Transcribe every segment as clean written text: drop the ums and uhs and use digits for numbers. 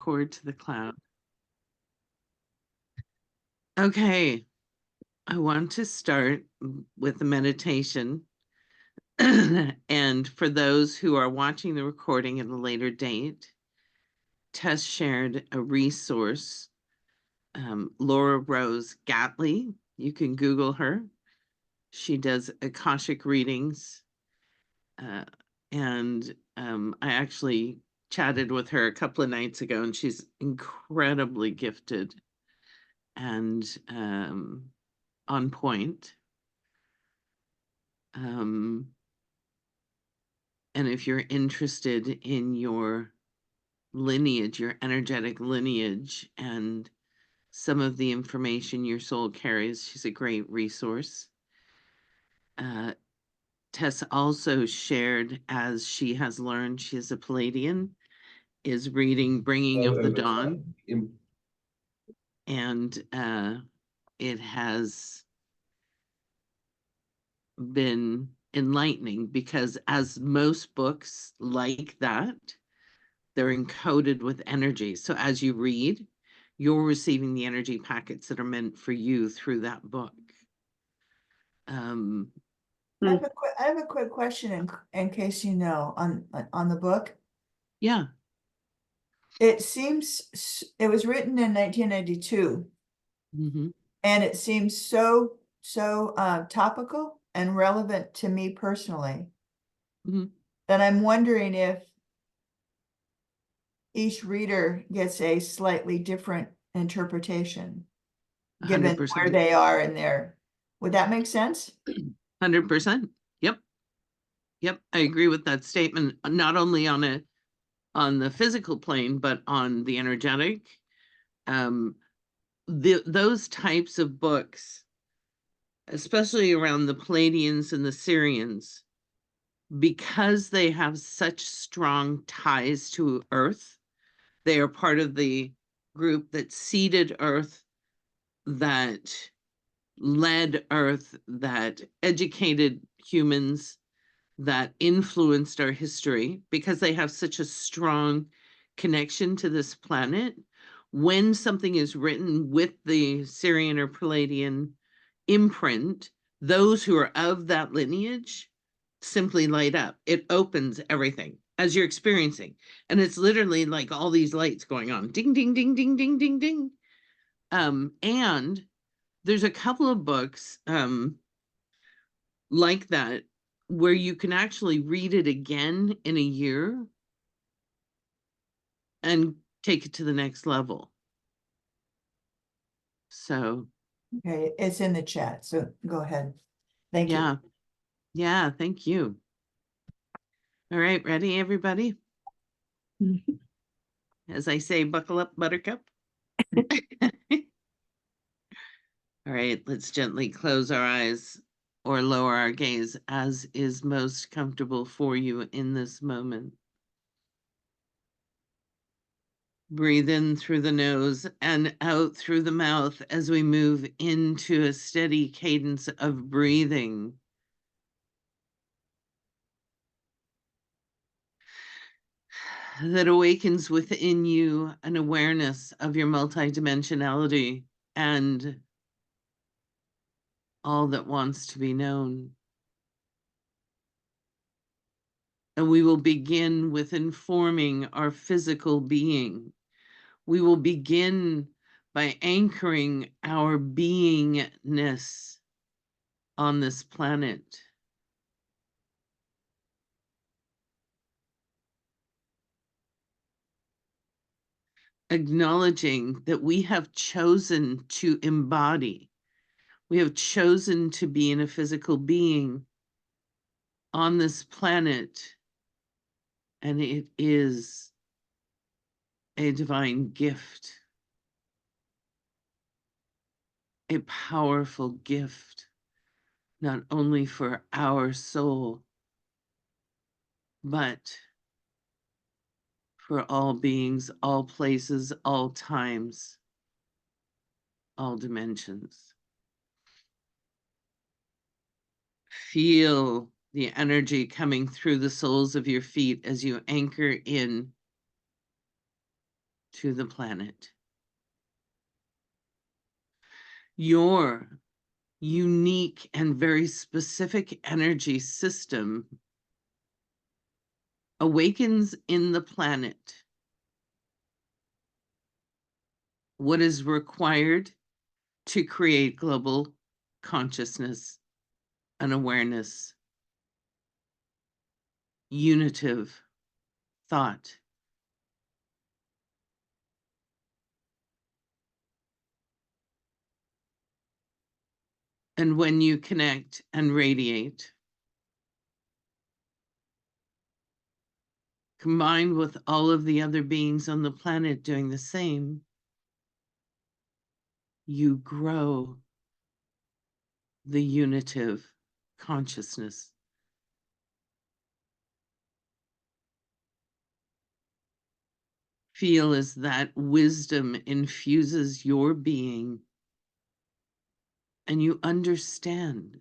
cord to the cloud. Okay, I want to start with the meditation. And for those who are watching the recording at a later date, Tess shared a resource, Laura Rose Gatley. You can Google her. She does Akashic readings. And I actually chatted with her a couple of nights ago, and she's incredibly gifted and on point. And if you're interested in your lineage, your energetic lineage, and some of the information your soul carries, she's a great resource. Tess also shared, as she has learned, she is a Palladian, is reading Bringing of the Dawn. And it has been enlightening because, as most books like that, they're encoded with energy. So as you read, you're receiving the energy packets that are meant for you through that book. I have a quick question in case you know on the book. Yeah. It seems it was written in 1992, and it seems so topical and relevant to me personally. That I'm wondering if each reader gets a slightly different interpretation, given 100%. where they are in their. Would that make sense? 100%. Yep. I agree with that statement. Not only on the physical plane, but on the energetic. Those types of books, especially around the Palladians and the Syrians, because they have such strong ties to Earth, they are part of the group that seeded Earth, that led Earth, that educated humans, that influenced our history, because they have such a strong connection to this planet. When something is written with the Syrian or Palladian imprint, those who are of that lineage simply light up. It opens everything as you're experiencing. And it's literally like all these lights going on. Ding, ding, ding, ding, ding, ding, ding. And there's a couple of books like that where you can actually read it again in a year and take it to the next level. So. Okay, it's in the chat, so go ahead. Thank you. Yeah, thank you. All right, ready, everybody? As I say, buckle up, buttercup. All right, let's gently close our eyes or lower our gaze as is most comfortable for you in this moment. Breathe in through the nose and out through the mouth as we move into a steady cadence of breathing. That awakens within you an awareness of your multidimensionality and all that wants to be known. And we will begin with informing our physical being. We will begin by anchoring our beingness on this planet. Acknowledging that we have chosen to embody, we have chosen to be in a physical being on this planet, and it is a divine gift, a powerful gift, not only for our soul, but for all beings, all places, all times, all dimensions. Feel the energy coming through the soles of your feet as you anchor in to the planet. Your unique and very specific energy system awakens in the planet what is required to create global consciousness and awareness, unitive thought. And when you connect and radiate, combined with all of the other beings on the planet doing the same, you grow the unitive consciousness. Feel as that wisdom infuses your being and you understand,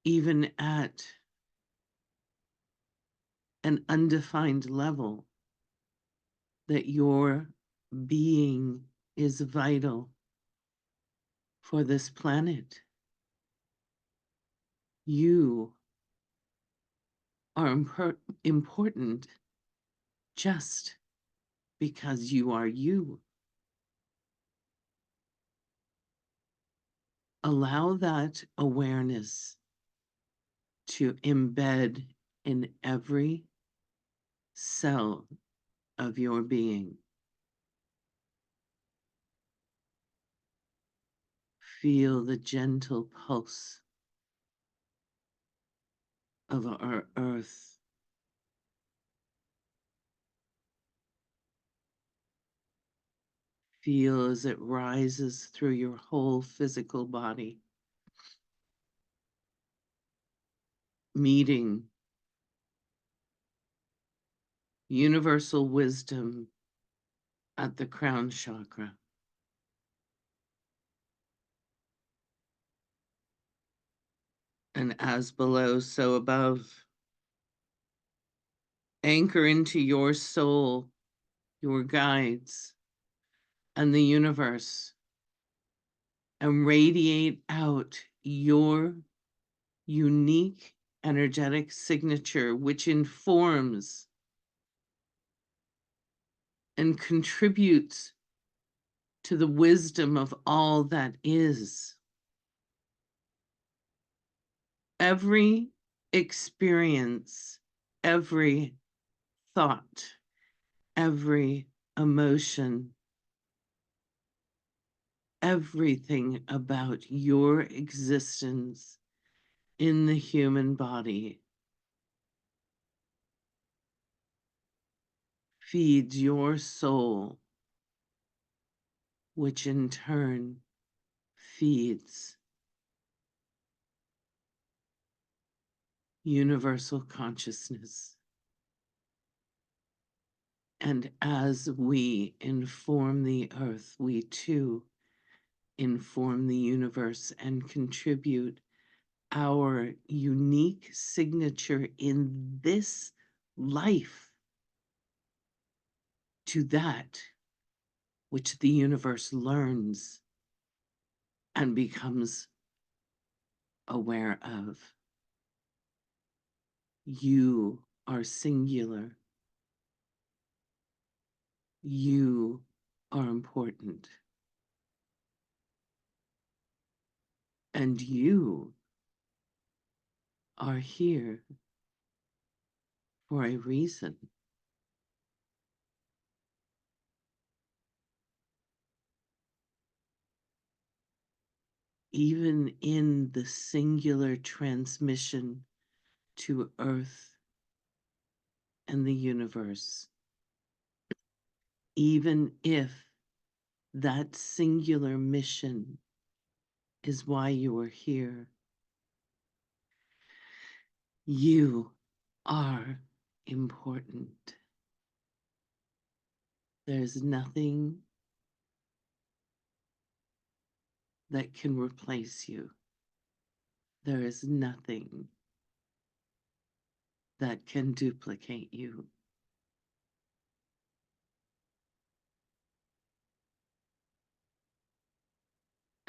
even at an undefined level, that your being is vital for this planet. You are important just because you are you. Allow that awareness to embed in every cell of your being. Feel the gentle pulse of our earth. Feel as it rises through your whole physical body, meeting universal wisdom at the crown chakra. And as below, so above. Anchor into your soul, your guides, and the universe, and radiate out your unique energetic signature, which informs and contributes to the wisdom of all that is. Every experience, every thought, every emotion, everything about your existence in the human body feeds your soul, which in turn feeds universal consciousness. And as we inform the earth, we too inform the universe and contribute our unique signature in this life to that which the universe learns and becomes aware of. You are singular. You are important. And you are here for a reason. Even in the singular transmission to Earth and the universe, even if that singular mission is why you are here, you are important. There's nothing that can replace you. There is nothing that can duplicate you.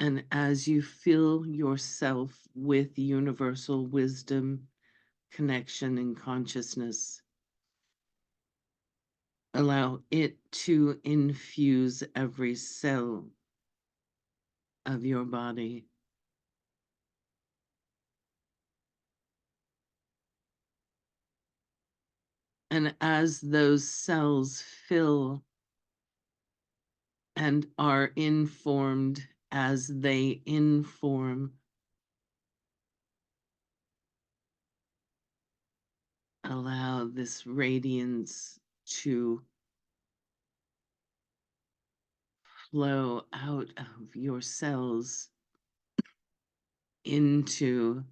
And as you fill yourself with universal wisdom, connection, and consciousness, allow it to infuse every cell of your body. And as those cells fill and are informed as they inform, allow this radiance to flow out of your cells into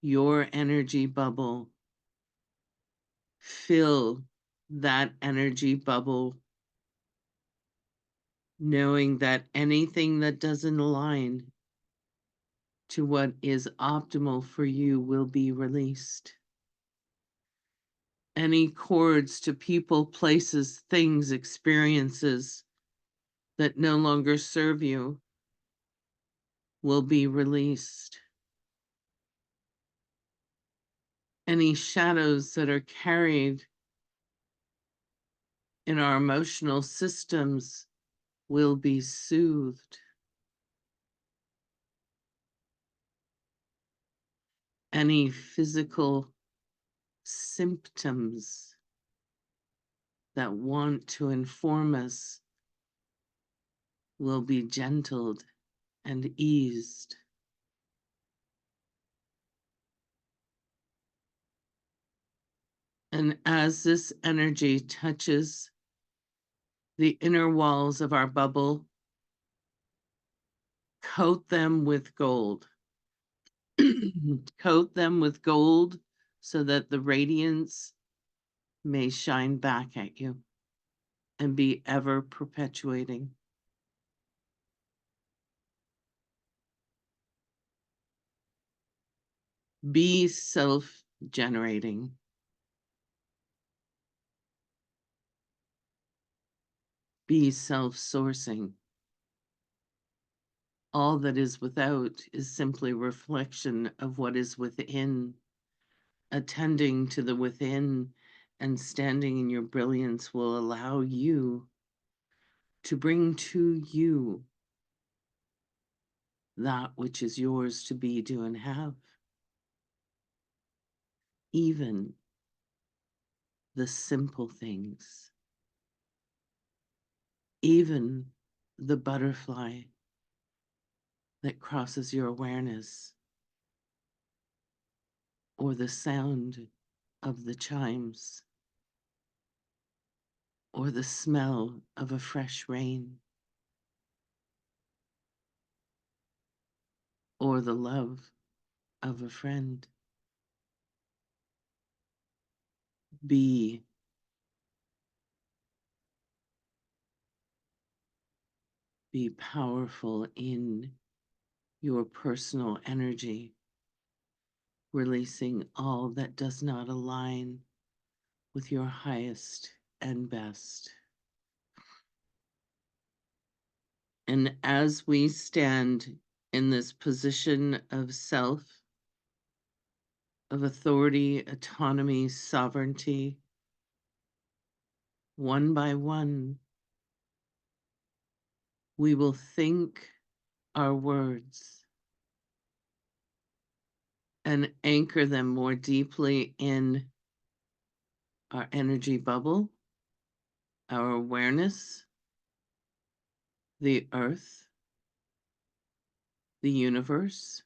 your energy bubble. Fill that energy bubble, knowing that anything that doesn't align to what is optimal for you will be released. Any cords to people, places, things, experiences that no longer serve you will be released. Any shadows that are carried in our emotional systems will be soothed. Any physical symptoms that want to inform us will be gentled and eased. And as this energy touches the inner walls of our bubble, coat them with gold. Coat them with gold so that the radiance may shine back at you and be ever perpetuating. Be self-generating. Be self-sourcing. All that is without is simply reflection of what is within. Attending to the within and standing in your brilliance will allow you to bring to you that which is yours to be, do, and have. Even the simple things, even the butterfly that crosses your awareness, or the sound of the chimes, or the smell of a fresh rain, or the love of a friend. Be powerful in your personal energy, releasing all that does not align with your highest and best. And as we stand in this position of self, of authority, autonomy, sovereignty, one by one, we will think our words and anchor them more deeply in our energy bubble, our awareness, the earth, the universe.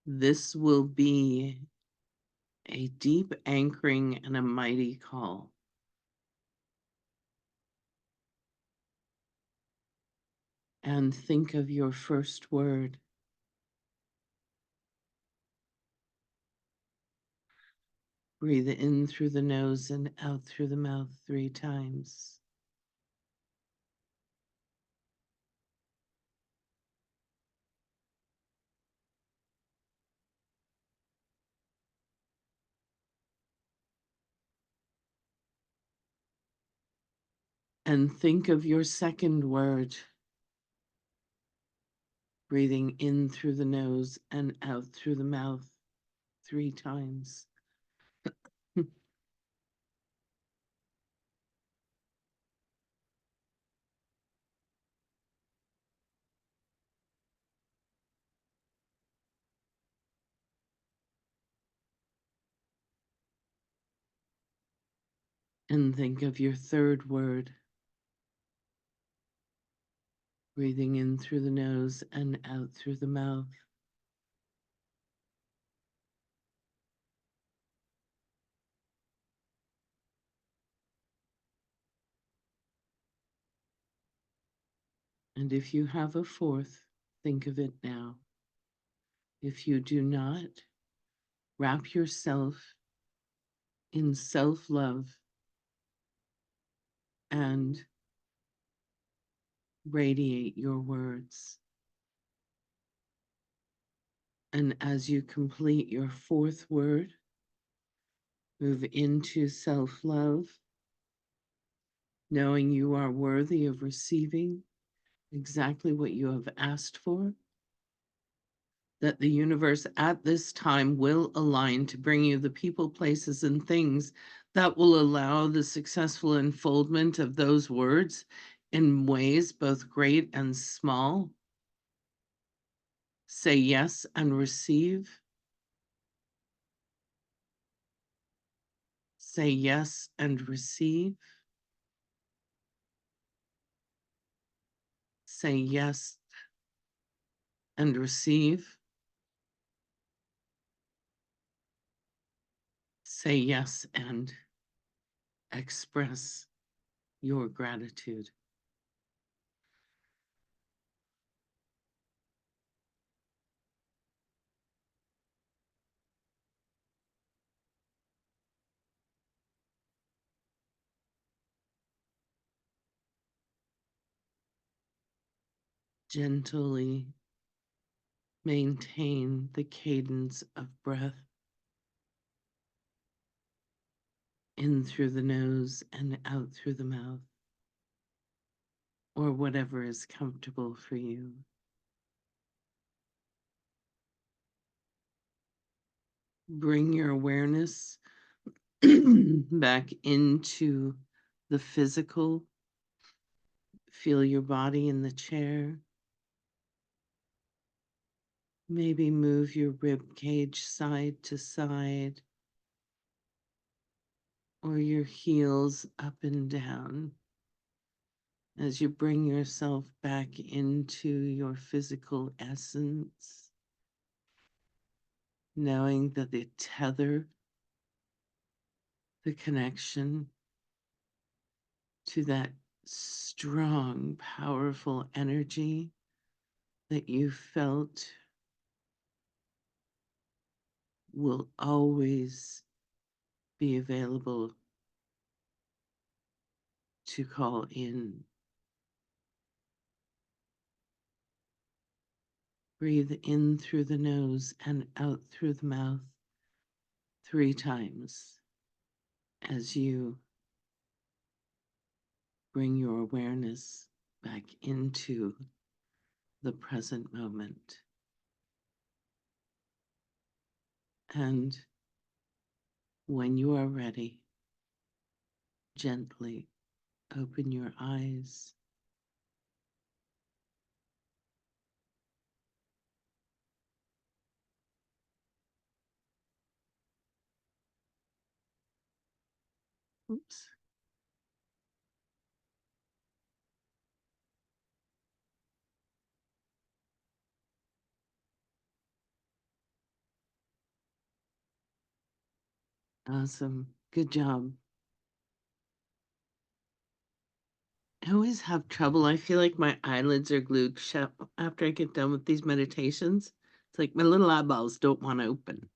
This will be a deep anchoring and a mighty call. And think of your first word. Breathe in through the nose and out through the mouth 3 times. And think of your second word. Breathing in through the nose and out through the mouth 3 times. And think of your third word. Breathing in through the nose and out through the mouth. And if you have a fourth, think of it now. If you do not, wrap yourself in self-love and radiate your words. And as you complete your fourth word, move into self-love, knowing you are worthy of receiving exactly what you have asked for, that the universe at this time will align to bring you the people, places, and things that will allow the successful unfoldment of those words in ways both great and small. Say yes and receive. Say yes and receive. Say yes and receive. Say yes and express your gratitude. Gently maintain the cadence of breath in through the nose and out through the mouth, or whatever is comfortable for you. Bring your awareness back into the physical. Feel your body in the chair. Maybe move your rib cage side to side, or your heels up and down as you bring yourself back into your physical essence, knowing that the tether, the connection to that strong, powerful energy that you felt will always be available to call in. Breathe in through the nose and out through the mouth 3 times as you bring your awareness back into the present moment. And when you are ready, gently open your eyes. Oops. Awesome. Good job. I always have trouble. I feel like my eyelids are glued shut after I get done with these meditations. It's like my little eyeballs don't want to open.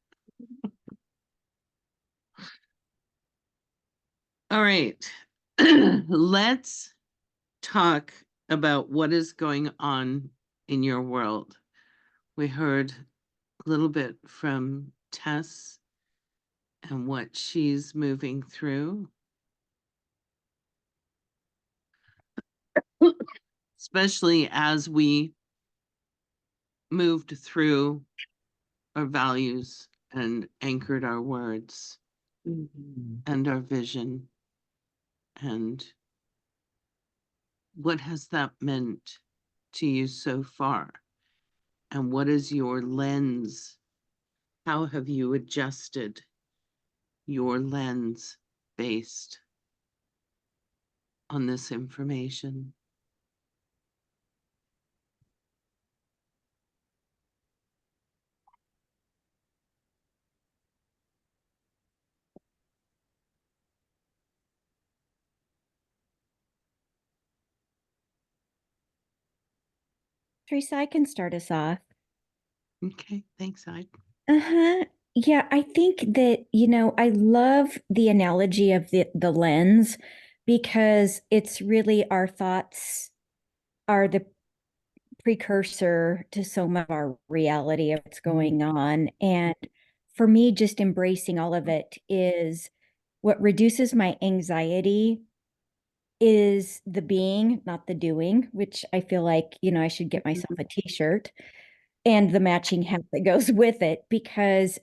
All right. Let's talk about what is going on in your world. We heard a little bit from Tess and what she's moving through. especially as we moved through our values and anchored our words and our vision. And what has that meant to you so far? And what is your lens? How have you adjusted your lens based on this information? Teresa, I can start us off. Okay, thanks, I. Uh-huh. Yeah, I think that, I love the analogy of the lens because it's really our thoughts are the precursor to so much of our reality of what's going on. And for me, just embracing all of it is what reduces my anxiety is the being, not the doing, which I feel like, I should get myself a t-shirt and the matching hat that goes with it, because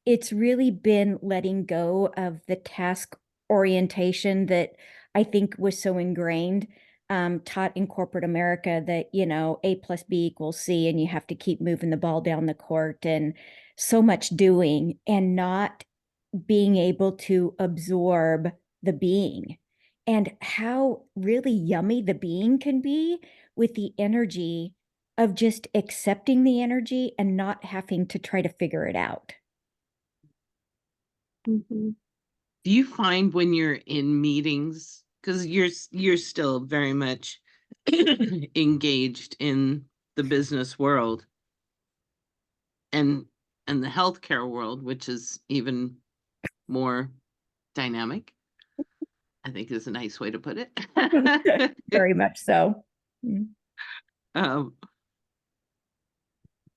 it's really been letting go of the task orientation that I think was so ingrained, taught in corporate America that, A plus B equals C, and you have to keep moving the ball down the court and so much doing and not being able to absorb the being and how really yummy the being can be with the energy of just accepting the energy and not having to try to figure it out. Do you find when you're in meetings, because you're still very much engaged in the business world and the healthcare world, which is even more dynamic, I think is a nice way to put it. Very much so. Um,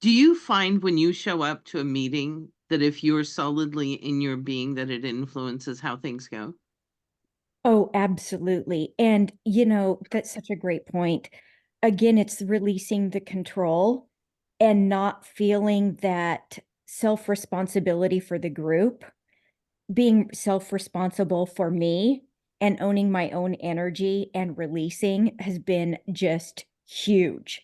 do you find when you show up to a meeting that if you're solidly in your being, that it influences how things go? Oh, absolutely. And, that's such a great point. Again, it's releasing the control and not feeling that self-responsibility for the group, being self-responsible for me and owning my own energy and releasing has been just huge.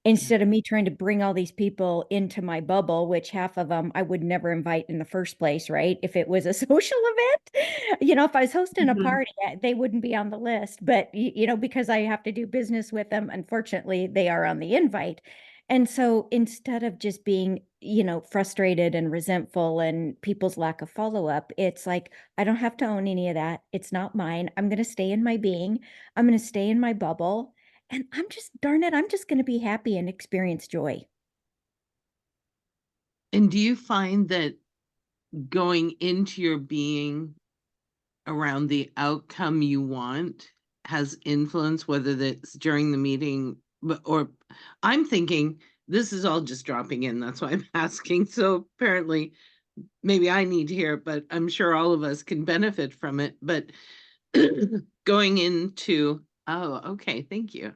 Instead of me trying to bring all these people into my bubble, which half of them I would never invite in the first place, right? If it was a social event, if I was hosting a party, they wouldn't be on the list. But, because I have to do business with them, unfortunately, they are on the invite. And so instead of just being, frustrated and resentful and people's lack of follow-up, it's like, I don't have to own any of that. It's not mine. I'm going to stay in my being. I'm going to stay in my bubble. And darn it, I'm just going to be happy and experience joy. And do you find that going into your being around the outcome you want has influence, whether that's during the meeting, or I'm thinking this is all just dropping in. That's why I'm asking. So apparently maybe I need to hear it, but I'm sure all of us can benefit from it. But going into, oh, okay, thank you.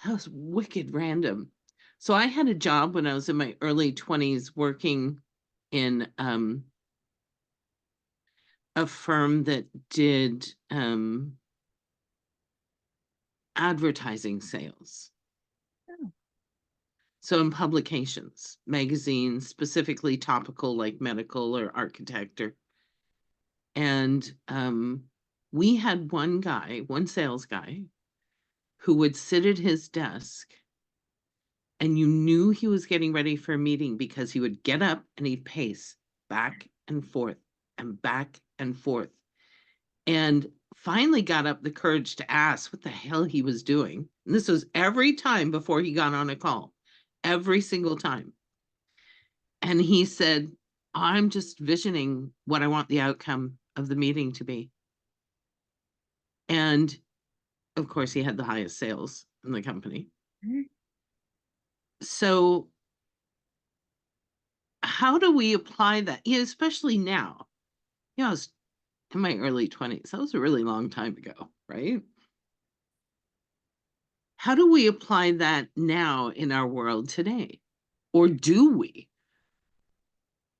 That was wicked random. So I had a job when I was in my early 20s working in a firm that did advertising sales. Oh. So in publications, magazines, specifically topical like medical or architecture. And we had one sales guy, who would sit at his desk and you knew he was getting ready for a meeting because he would get up and he'd pace back and forth and back and forth. And finally got up the courage to ask what the hell he was doing. And this was every time before he got on a call, every single time. And he said, I'm just visioning what I want the outcome of the meeting to be. And of course, he had the highest sales in the company. So how do we apply that? Yeah, especially now. I was in my early 20s. That was a really long time ago, right? how do we apply that now in our world today? Or do we?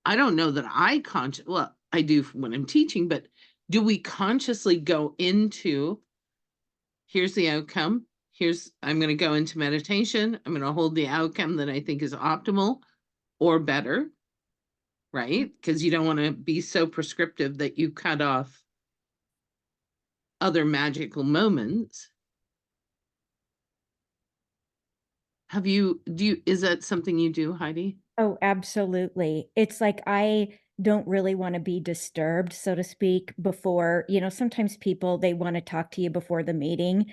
I don't know that well, I do when I'm teaching, but do we consciously go into, here's the outcome, I'm going to go into meditation, I'm going to hold the outcome that I think is optimal or better, right? Because you don't want to be so prescriptive that you cut off other magical moments. Is that something you do, Heidi? Oh, absolutely. It's like I don't really want to be disturbed, so to speak, before, sometimes people, they want to talk to you before the meeting.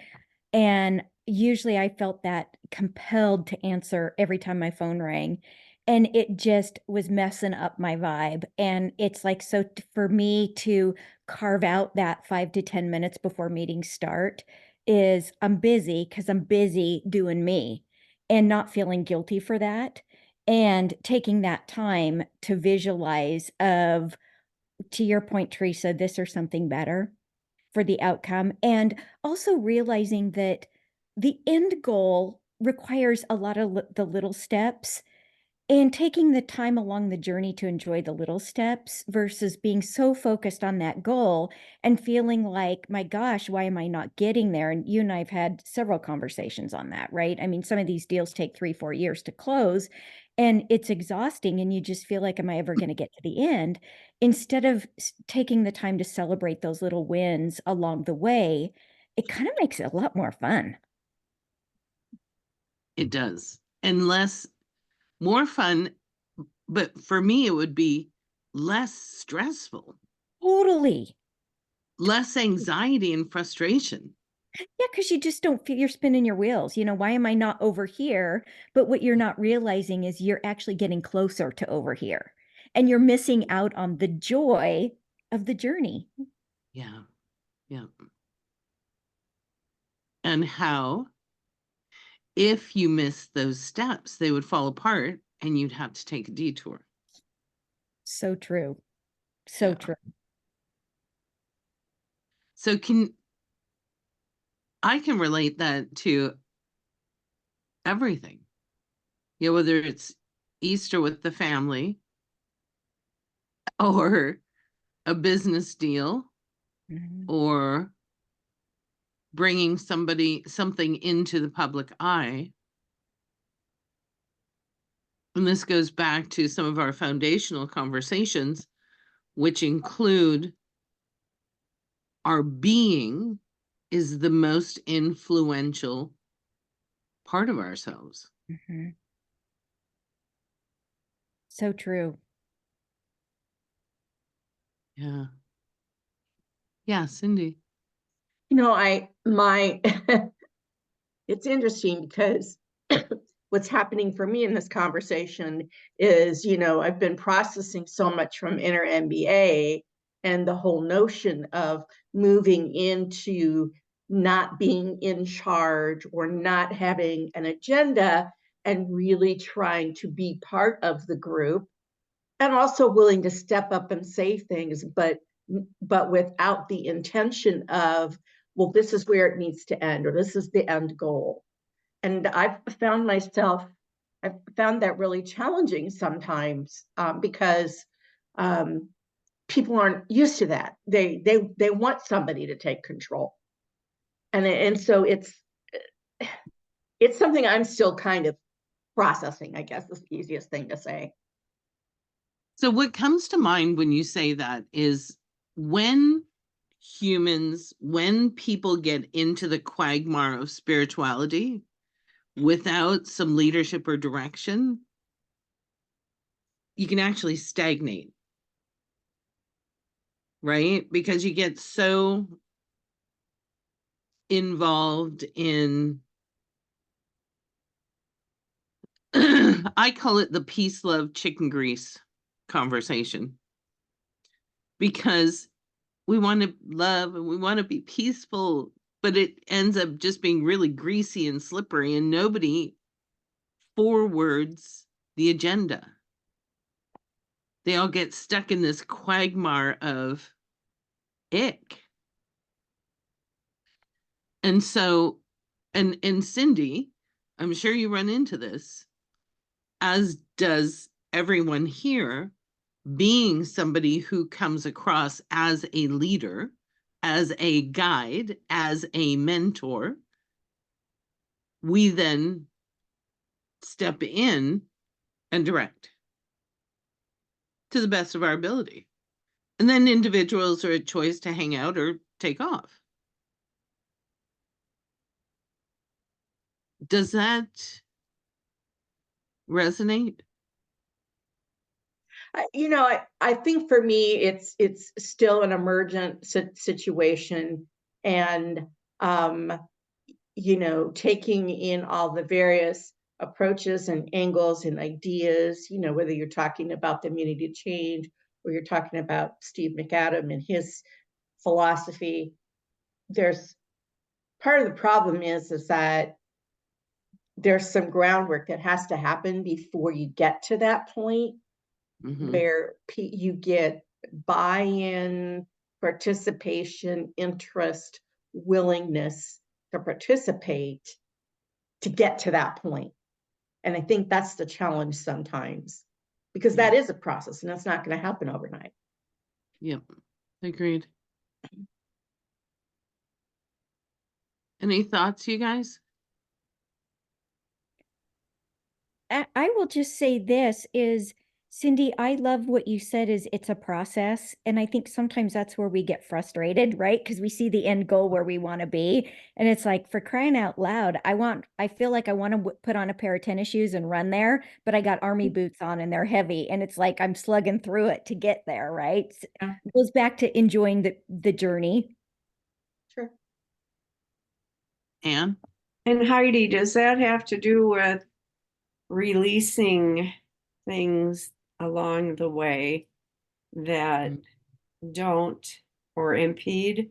And usually I felt that compelled to answer every time my phone rang. And it just was messing up my vibe. And it's like, so for me to carve out that 5 to 10 minutes before meetings start is I'm busy because I'm busy doing me and not feeling guilty for that. And taking that time to visualize of, to your point, Teresa, this or something better for the outcome. And also realizing that the end goal requires a lot of the little steps and taking the time along the journey to enjoy the little steps versus being so focused on that goal and feeling like, my gosh, why am I not getting there? And you and I have had several conversations on that, right? I mean, some of these deals take 3-4 years to close and it's exhausting and you just feel like, am I ever going to get to the end? Instead of taking the time to celebrate those little wins along the way, it kind of makes it a lot more fun. It does. And more fun, but for me, it would be less stressful, Totally. less anxiety and frustration. Yeah, because you just don't feel you're spinning your wheels. Why am I not over here? But what you're not realizing is you're actually getting closer to over here and you're missing out on the joy of the journey. Yeah. Yeah. And how, if you miss those steps, they would fall apart and you'd have to take a detour. So true. So Yeah. true. So I can relate that to everything. Whether it's Easter with the family or a business deal Mhm. or bringing something into the public eye. And this goes back to some of our foundational conversations, which include our being is the most influential part of ourselves. Mhm. So true. Yeah. Yeah, Cindy. It's interesting because what's happening for me in this conversation is, I've been processing so much from inner MBA and the whole notion of moving into not being in charge or not having an agenda and really trying to be part of the group and also willing to step up and say things, but without the intention of, well, this is where it needs to end, or this is the end goal. And I've found that really challenging sometimes because people aren't used to that. They want somebody to take control, and so it's something I'm still kind of processing, I guess is the easiest thing to say. So what comes to mind when you say that is when people get into the quagmire of spirituality without some leadership or direction, you can actually stagnate, right? Because you get so involved in I call it the peace, love, chicken grease conversation, because we want to love and we want to be peaceful, but it ends up just being really greasy and slippery and nobody forwards the agenda. They all get stuck in this quagmire of ick. And so And Cindy, I'm sure you run into this, as does everyone here, being somebody who comes across as a leader, as a guide, as a mentor. We then step in and direct to the best of our ability. And then individuals are a choice to hang out or take off. Does that resonate? I think for me, it's still an emergent situation, and taking in all the various approaches and angles and ideas, whether you're talking about the immunity change or you're talking about Steve McAdam and his philosophy. There's part of the problem is that there's some groundwork that has to happen before you get to that point where you get buy-in, participation, interest, willingness to participate to get to that point. And I think that's the challenge sometimes, because that is a process and it's not going to happen overnight. Yep, agreed. Any thoughts, you guys? I will just say this is, Cindy, I love what you said is it's a process. And I think sometimes that's where we get frustrated, right? Because we see the end goal where we want to be. And it's like, for crying out loud, I feel like I want to put on a pair of tennis shoes and run there, but I got army boots on and they're heavy. And it's like, I'm slugging through it to get there, right? It goes back to enjoying the journey. Sure. Anne? And Heidi, does that have to do with releasing things along the way that don't or impede?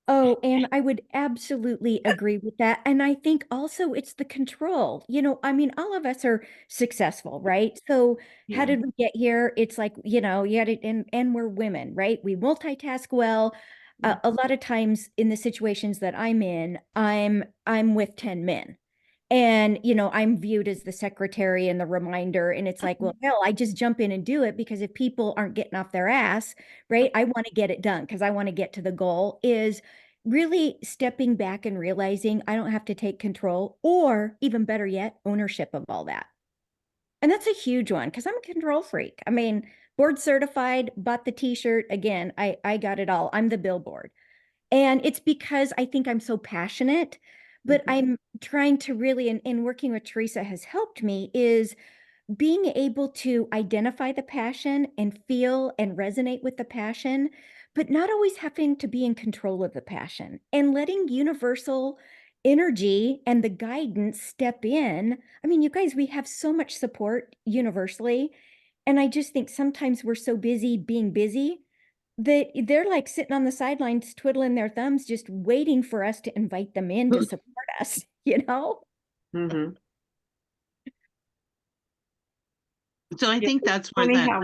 Oh, and I would absolutely agree with that. And I think also it's the control. I mean, all of us are successful, right? So how did we get here? It's like, you had it, and we're women, right? We multitask well. A lot of times in the situations that I'm in, I'm with 10 men. And, I'm viewed as the secretary and the reminder. And it's like, well, hell, I just jump in and do it, because if people aren't getting off their ass, right, I want to get it done because I want to get to the goal. Is really stepping back and realizing I don't have to take control, or even better yet, ownership of all that. And that's a huge one, because I'm a control freak. I mean, board certified, bought the t-shirt. Again, I got it all. I'm the billboard. And it's because I think I'm so passionate, but I'm trying to really, and working with Teresa has helped me, is being able to identify the passion and feel and resonate with the passion, but not always having to be in control of the passion, and letting universal energy and the guidance step in. I mean, you guys, we have so much support universally. And I just think sometimes we're so busy being busy that they're like sitting on the sidelines, twiddling their thumbs, just waiting for us to invite them in to support us, Mm-hmm. So I think that's why Funny that. how,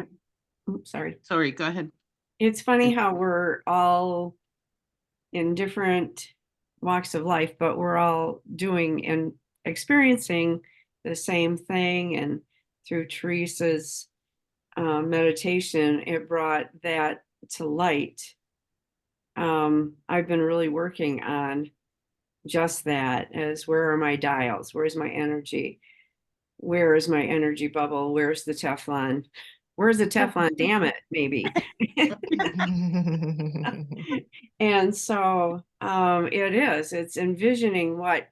sorry. Sorry, go ahead. It's funny how we're all in different walks of life, but we're all doing and experiencing the same thing. And through Teresa's meditation, it brought that to light. I've been really working on just that, as where are my dials? Where's my energy? Where is my energy bubble? Where's the Teflon? Where's the Teflon? Damn it, maybe. And so it's envisioning what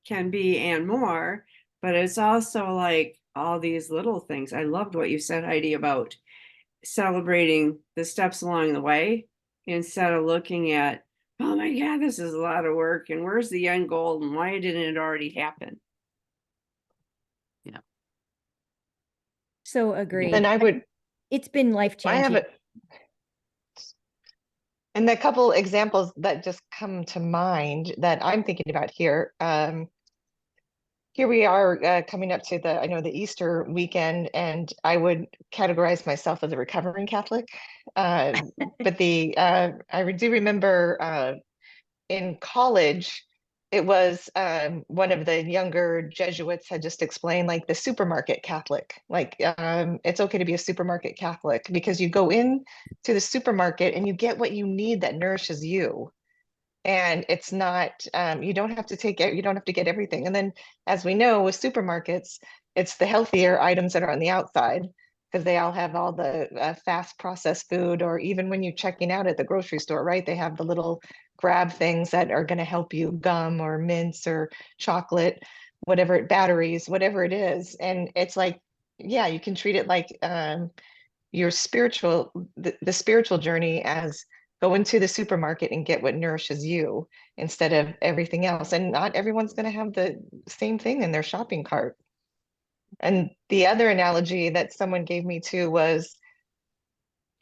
can be and more, but it's also like all these little things. I loved what you said, Heidi, about celebrating the steps along the way instead of looking at, oh my God, this is a lot of work, and where's the end goal, and why didn't it already happen? Yeah. So agree. And it's been life-changing. I have it. And the couple examples that just come to mind that I'm thinking about here. Here we are coming up to the Easter weekend, and I would categorize myself as a recovering Catholic. But I do remember in college, it was one of the younger Jesuits had just explained like the supermarket Catholic. Like it's okay to be a supermarket Catholic because you go in to the supermarket and you get what you need that nourishes you. And it's not you don't have to take it, you don't have to get everything. And then as we know with supermarkets, it's the healthier items that are on the outside because they all have all the fast processed food, or even when you're checking out at the grocery store, right? They have the little grab things that are going to help you, gum or mints or chocolate, whatever, batteries, whatever it is. And it's like, yeah, you can treat it like your spiritual, the spiritual journey as go into the supermarket and get what nourishes you instead of everything else. And not everyone's going to have the same thing in their shopping cart. And the other analogy that someone gave me too was,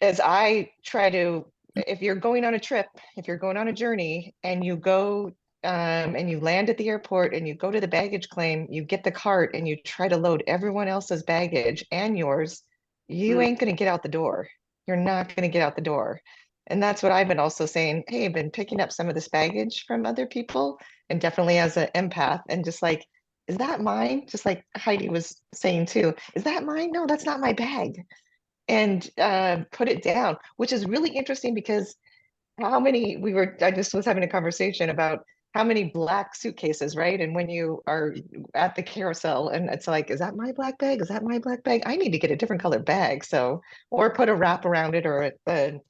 as I try to, if you're going on a trip, if you're going on a journey and you go and you land at the airport and you go to the baggage claim, you get the cart and you try to load everyone else's baggage and yours, you ain't going to get out the door. You're not going to get out the door. And that's what I've been also saying. Hey, I've been picking up some of this baggage from other people, and definitely as an empath, and just like, is that mine? Just like Heidi was saying too, is that mine? No, that's not my bag. And put it down, which is really interesting because I just was having a conversation about how many black suitcases, right? And when you are at the carousel and it's like, is that my black bag? Is that my black bag? I need to get a different color bag. So, or put a wrap around it or a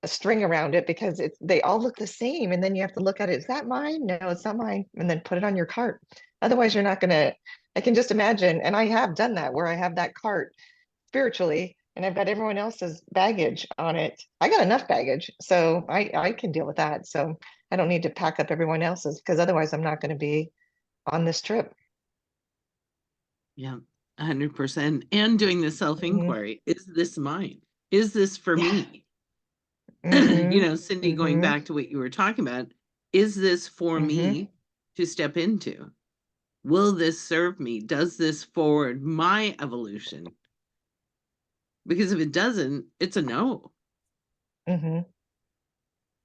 string around it because they all look the same. And then you have to look at it. Is that mine? No, it's not mine. And then put it on your cart. Otherwise, you're not going to, I can just imagine. And I have done that where I have that cart spiritually and I've got everyone else's baggage on it. I got enough baggage, so I can deal with that. So I don't need to pack up everyone else's because otherwise I'm not going to be on this trip. Yeah, 100%. And doing the self-inquiry. Is this mine? Is this for me? You know, Cindy, going back to what you were talking about, is this for me to step into? Will this serve me? Does this forward my evolution? Because if it doesn't, it's a no.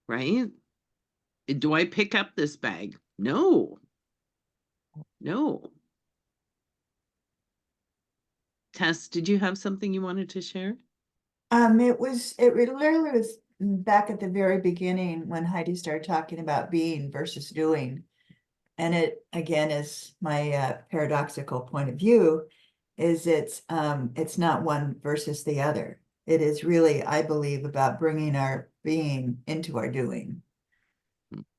Right? Do I pick up this bag? No. No. Tess, did you have something you wanted to share? It literally was back at the very beginning when Heidi started talking about being versus doing. And it again is my paradoxical point of view is it's not one versus the other. It is really, I believe, about bringing our being into our doing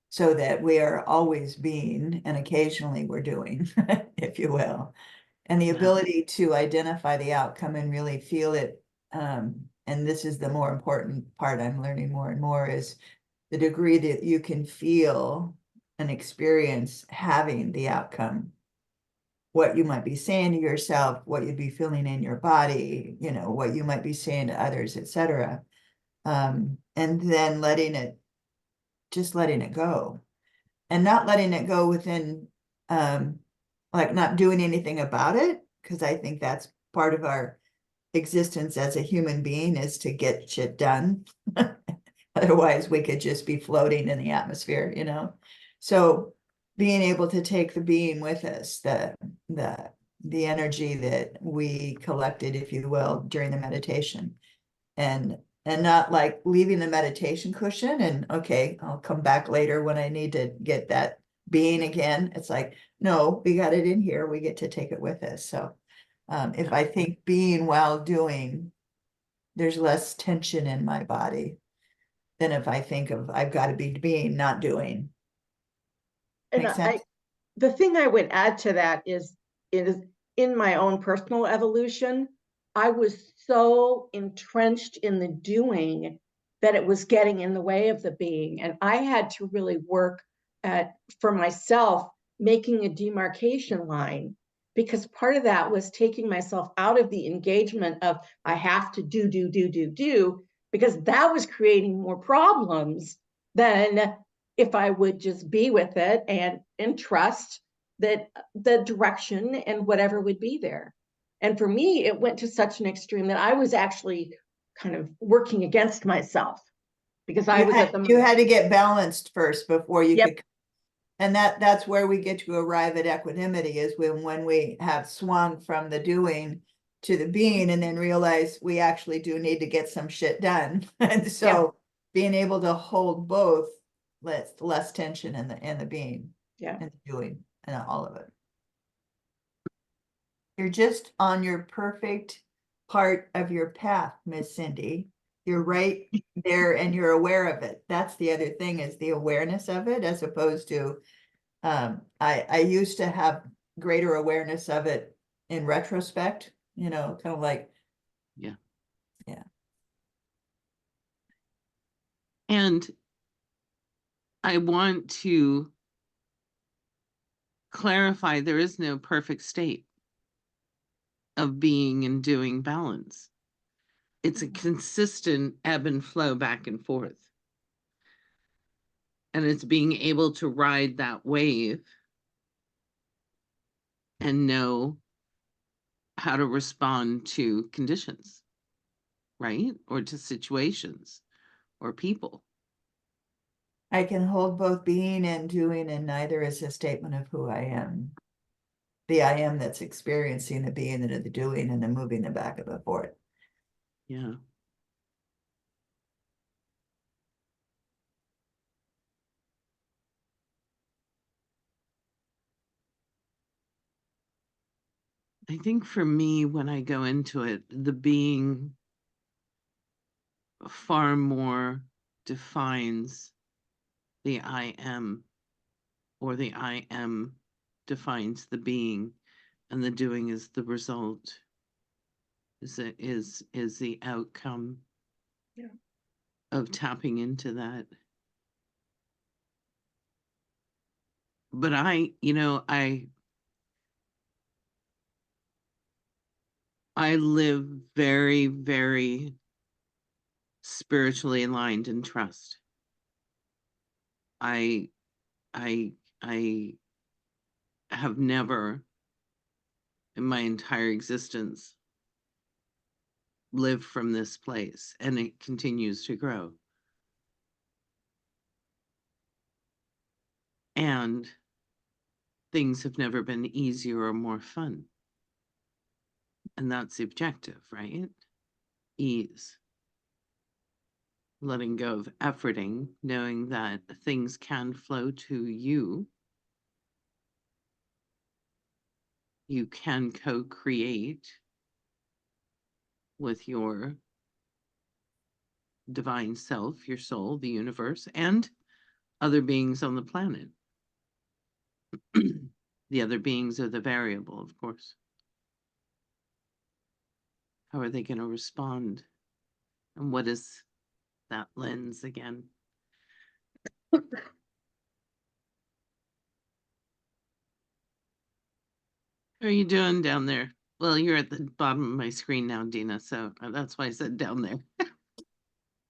so that we are always being and occasionally we're doing, if you will. And the ability to identify the outcome and really feel it. And this is the more important part I'm learning more and more is the degree that you can feel and experience having the outcome, what you might be saying to yourself, what you'd be feeling in your body, you know, what you might be saying to others, etc. And then letting it go and not letting it go within, like not doing anything about it. Cause I think that's part of our existence as a human being is to get shit done. Otherwise we could just be floating in the atmosphere, you know? So being able to take the being with us, the energy that we collected, if you will, during the meditation and not like leaving the meditation cushion and okay, I'll come back later when I need to get that being again. It's like, no, we got it in here. We get to take it with us. So if I think being while doing, there's less tension in my body than if I think of I've got to be being, not doing. And Make sense? the thing I would add to that is in my own personal evolution, I was so entrenched in the doing that it was getting in the way of the being. And I had to really work for myself, making a demarcation line, because part of that was taking myself out of the engagement of I have to do, because that was creating more problems than if I would just be with it and trust that the direction and whatever would be there. And for me, it went to such an extreme that I was actually kind of working against myself because I was at the. You had to get balanced first before you Yep. could. And that's where we get to arrive at equanimity, is when we have swung from the doing to the being, and then realize we actually do need to get some shit done. And so being able to hold both, less tension in the being. Yeah. And the doing, and all of it. You're just on your perfect part of your path, Miss Cindy. You're right there and you're aware of it. That's the other thing, is the awareness of it, as opposed to, I used to have greater awareness of it in retrospect, kind of like. Yeah. Yeah. And I want to clarify, there is no perfect state of being and doing balance. It's a consistent ebb and flow back and forth. And it's being able to ride that wave and know how to respond to conditions, right? Or to situations or people. I can hold both being and doing, and neither is a statement of who I am. The I am that's experiencing the being and the doing and the moving the back of the forth. Yeah. I think for me, when I go into it, the being far more defines the I am, or the I am defines the being, and the doing is the result, is the outcome of tapping into that. But I live very, very spiritually aligned in trust. I have never in my entire existence lived from this place, and it continues to grow. And things have never been easier or more fun. And that's the objective, right? Ease. Letting go of efforting, knowing that things can flow to you. You can co-create with your divine self, your soul, the universe, and other beings on the planet. The other beings are the variable, of course. How are they going to respond? And what is that lens again? How are you doing down there? Well, you're at the bottom of my screen now, Dina, so that's why I said down there.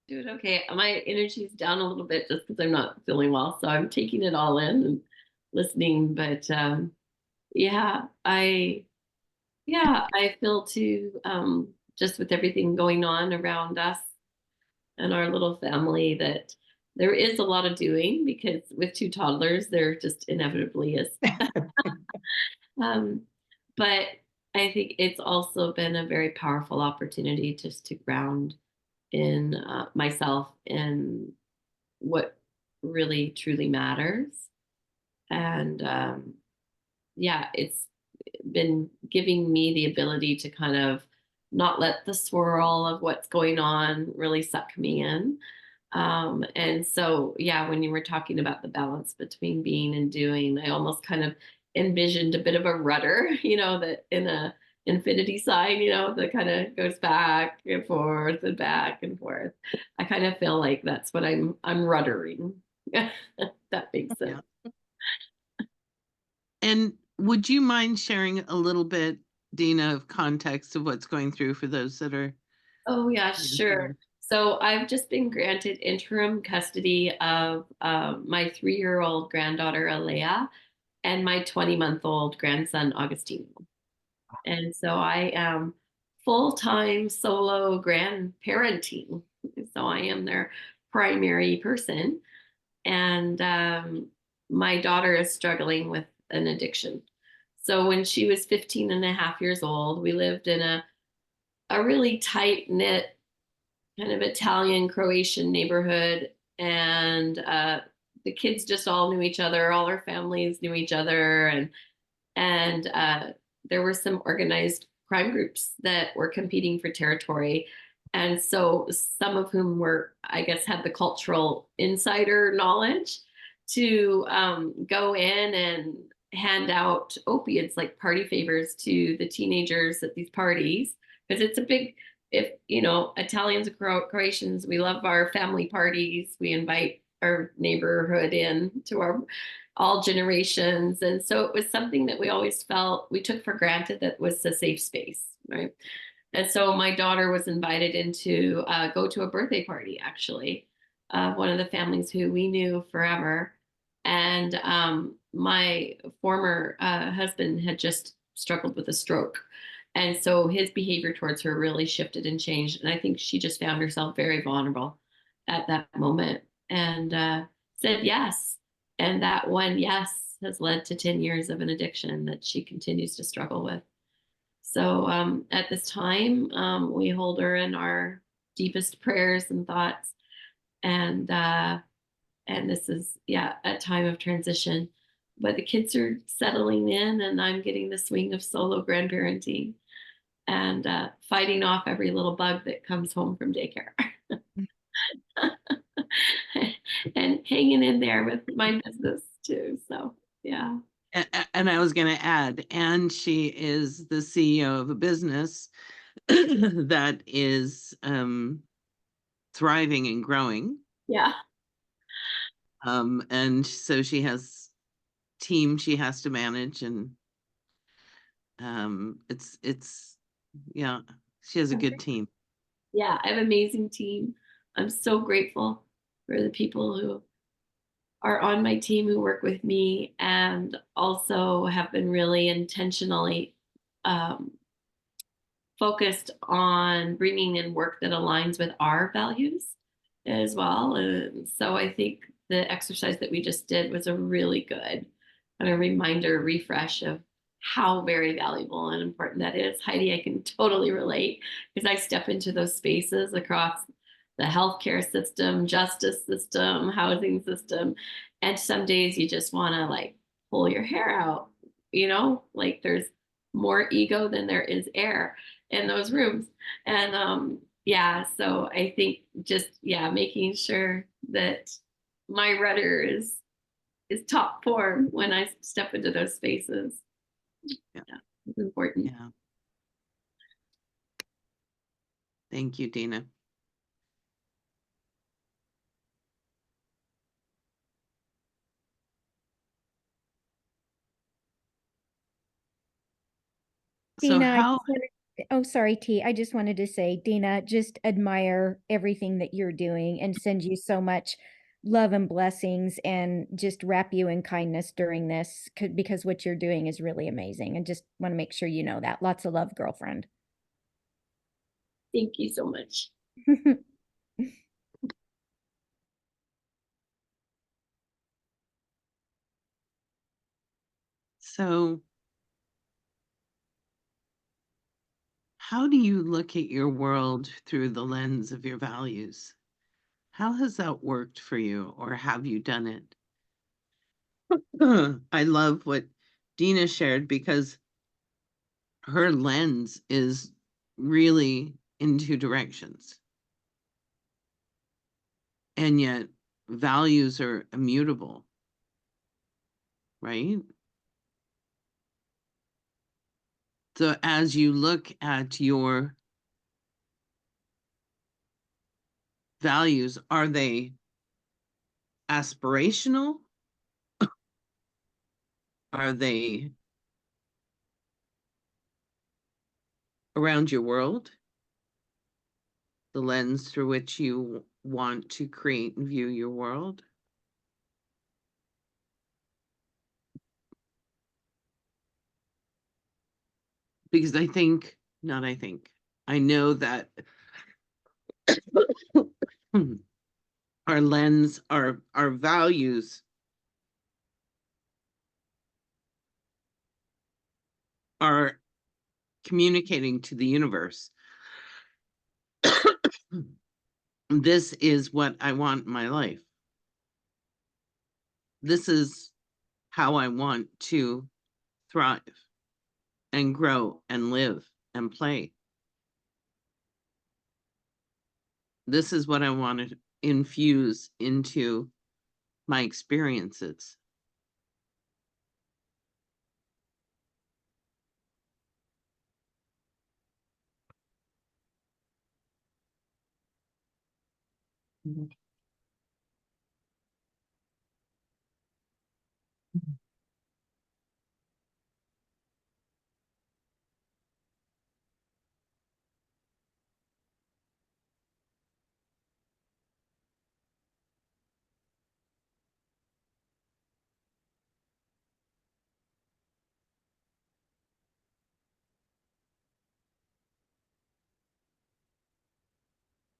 Doing okay. My energy is down a little bit just because I'm not feeling well, so I'm taking it all in and listening. But yeah, I feel too, just with everything going on around us and our little family, that there is a lot of doing, because with two toddlers, there just inevitably is. But I think it's also been a very powerful opportunity just to ground in myself and what really truly matters. And yeah, it's been giving me the ability to kind of not let the swirl of what's going on really suck me in. And so, yeah, when you were talking about the balance between being and doing, I almost kind of envisioned a bit of a rudder, that in a infinity sign, that kind of goes back and forth and back and forth. I kind of feel like that's what I'm ruddering. That makes sense. Yeah. And would you mind sharing a little bit, Dina, of context of what's going through for those that are? Oh, yeah, sure. So I've just been granted interim custody of my 3-year-old granddaughter, Alea, and my 20-month-old grandson, Augustine. And so I am full-time solo grandparenting. So I am their primary person. And my daughter is struggling with an addiction. So when she was 15 and a half years old, we lived in a really tight knit kind of Italian Croatian neighborhood. And the kids just all knew each other. All our families knew each other. And there were some organized crime groups that were competing for territory. And so some of whom were, I guess, had the cultural insider knowledge to go in and hand out opiates like party favors to the teenagers at these parties. Because it's a big, if you know, Italians and Croatians, we love our family parties. We invite our neighborhood in to our all generations. And so it was something that we always felt we took for granted that was a safe space, right? And so my daughter was invited in to go to a birthday party, actually, one of the families who we knew forever. And my former husband had just struggled with a stroke. And so his behavior towards her really shifted and changed. And I think she just found herself very vulnerable at that moment and said yes. And that one yes has led to 10 years of an addiction that she continues to struggle with. So at this time, we hold her in our deepest prayers and thoughts. And this is, yeah, a time of transition. But the kids are settling in, and I'm getting the swing of solo grandparenting and fighting off every little bug that comes home from daycare. And hanging in there with my business too. So, yeah. And I was going to add, and she is the CEO of a business that is thriving and growing. Yeah. And so she has team she has to manage, and it's yeah, she has a good team. Yeah, I have an amazing team. I'm so grateful for the people who are on my team who work with me and also have been really intentionally focused on bringing in work that aligns with our values as well. And so I think the exercise that we just did was a really good kind of reminder, refresh of how very valuable and important that is. Heidi, I can totally relate because I step into those spaces across the healthcare system, justice system, housing system. And some days you just want to like pull your hair out, you know, like there's more ego than there is air in those rooms. And yeah, so I think just, yeah, making sure that my rudder is top form when I step into those spaces. Yeah, it's important. Yeah. Thank you, Dina. Dina, So how oh, sorry, T. I just wanted to say, Dina, just admire everything that you're doing and send you so much love and blessings and just wrap you in kindness during this because what you're doing is really amazing. And just want to make sure you know that. Lots of love, girlfriend. Thank you so much. So how do you look at your world through the lens of your values? How has that worked for you, or have you done it? I love what Dina shared because her lens is really in two directions. And yet values are immutable, right? So as you look at your values, are they aspirational? Are they around your world? The lens through which you want to create and view your world? Because I know that our lens, our values are communicating to the universe. This is what I want in my life. This is how I want to thrive and grow and live and play. This is what I want to infuse into my experiences.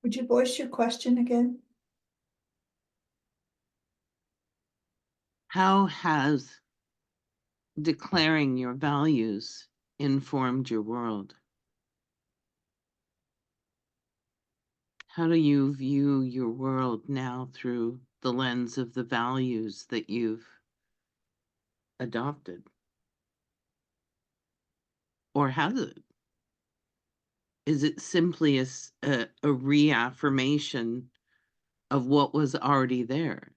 Would you voice your question again? How has declaring your values informed your world? How do you view your world now through the lens of the values that you've adopted? Or has it? Is it simply a reaffirmation of what was already there?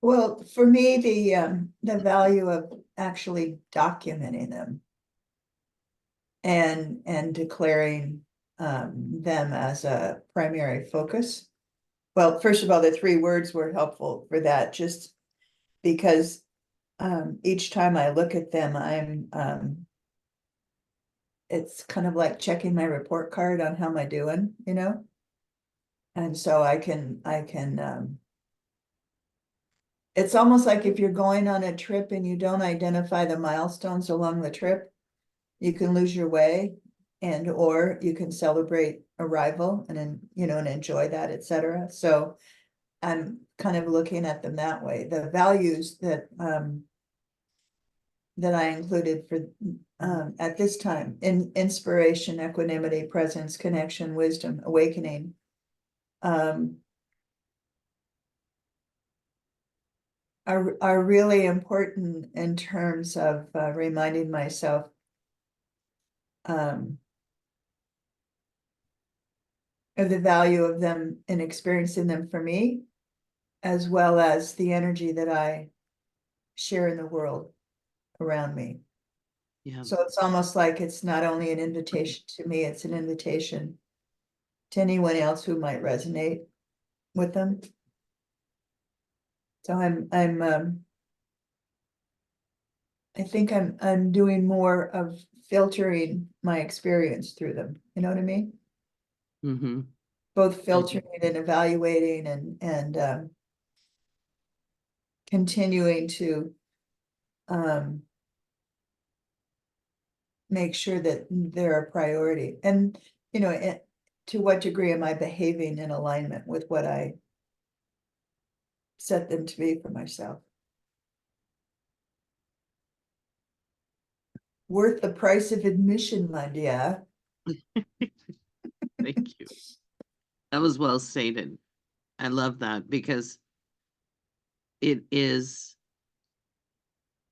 Well, for me, the value of actually documenting them and declaring them as a primary focus. Well, first of all, the 3 words were helpful for that, just because each time I look at them, it's kind of like checking my report card on how am I doing, you know? And so I can it's almost like if you're going on a trip and you don't identify the milestones along the trip, you can lose your way, and or you can celebrate arrival and then, you know, and enjoy that, etc. So I'm kind of looking at them that way. The values that I included for at this time in inspiration, equanimity, presence, connection, wisdom, awakening. Are really important in terms of reminding myself of the value of them and experiencing them for me, as well as the energy that I share in the world around me. Yeah. So it's almost like it's not only an invitation to me, it's an invitation to anyone else who might resonate with them. So I think I'm doing more of filtering my experience through them. You know what I mean? Mm-hmm. Both filtering and evaluating and continuing to make sure that they're a priority. And, you know, to what degree am I behaving in alignment with what I set them to be for myself? Worth the price of admission, my dear. Thank you. That was well stated. I love that, because it is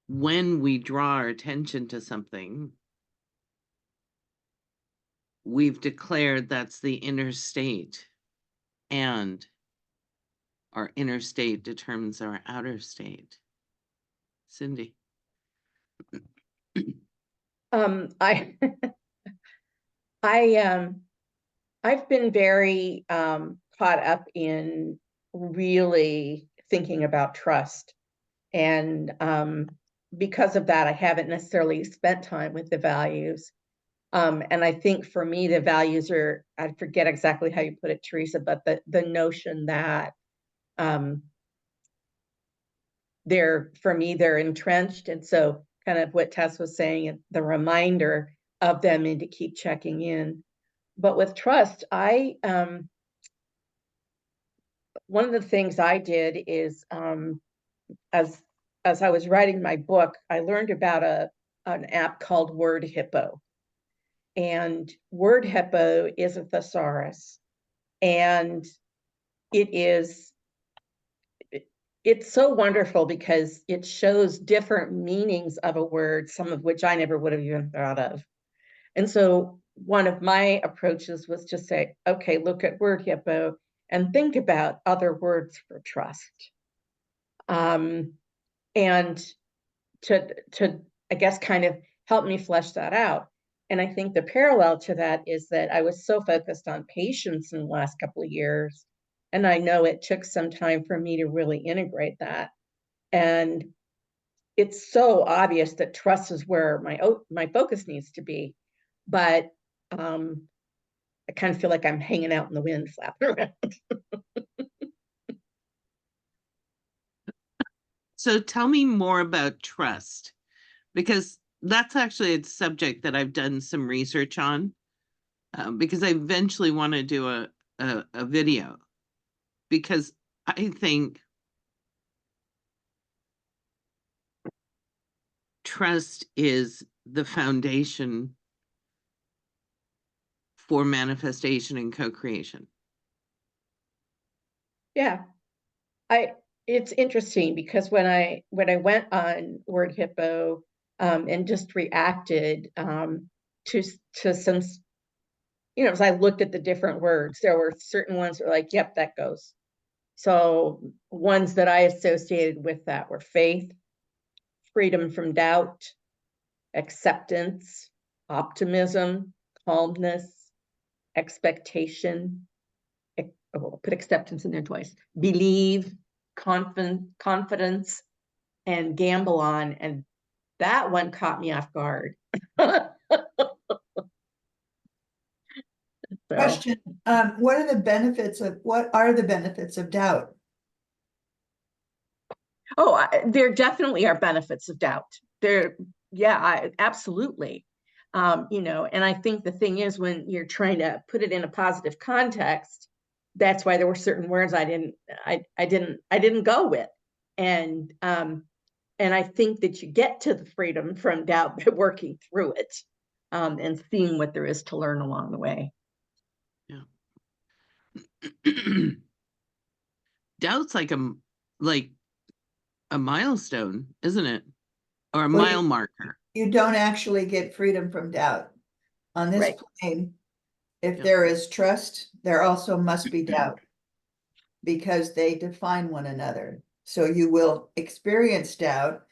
when we draw our attention to something, we've declared that's the inner state, and our inner state determines our outer state. Cindy. I I've been very caught up in really thinking about trust, and because of that, I haven't necessarily spent time with the values. And I think for me, the values are, I forget exactly how you put it, Teresa, but the notion that for me, they're entrenched. And so kind of what Tess was saying, the reminder of them and to keep checking in. But with trust, one of the things I did is, as I was writing my book, I learned about an app called Word Hippo. And Word Hippo is a thesaurus, and it's so wonderful because it shows different meanings of a word, some of which I never would have even thought of. And so one of my approaches was to say, okay, look at Word Hippo and think about other words for trust. And to I guess kind of help me flesh that out. And I think the parallel to that is that I was so focused on patience in the last couple of years. And I know it took some time for me to really integrate that. And it's so obvious that trust is where my focus needs to be. But I kind of feel like I'm hanging out in the wind, flapping around. So tell me more about trust, because that's actually a subject that I've done some research on, because I eventually want to do a video, because I think trust is the foundation for manifestation and co-creation. Yeah, it's interesting because when I went on Word Hippo and just reacted to some, as I looked at the different words, there were certain ones that were like, yep, that goes. So ones that I associated with that were faith, freedom from doubt, acceptance, optimism, calmness, expectation. Put acceptance in there twice. Believe, confidence, and gamble on. And that one caught me off guard. Question, what are the benefits of doubt? Oh, there definitely are benefits of doubt. Absolutely. And I think the thing is, when you're trying to put it in a positive context, that's why there were certain words I didn't go with. And I think that you get to the freedom from doubt by working through it, and seeing what there is to learn along the way. Yeah. Doubt's like a milestone, isn't it? Or a mile marker. You don't actually get freedom from doubt. On this Right. plane, if Yeah. there is trust, there also must be doubt, because they define one another. So you will experience doubt,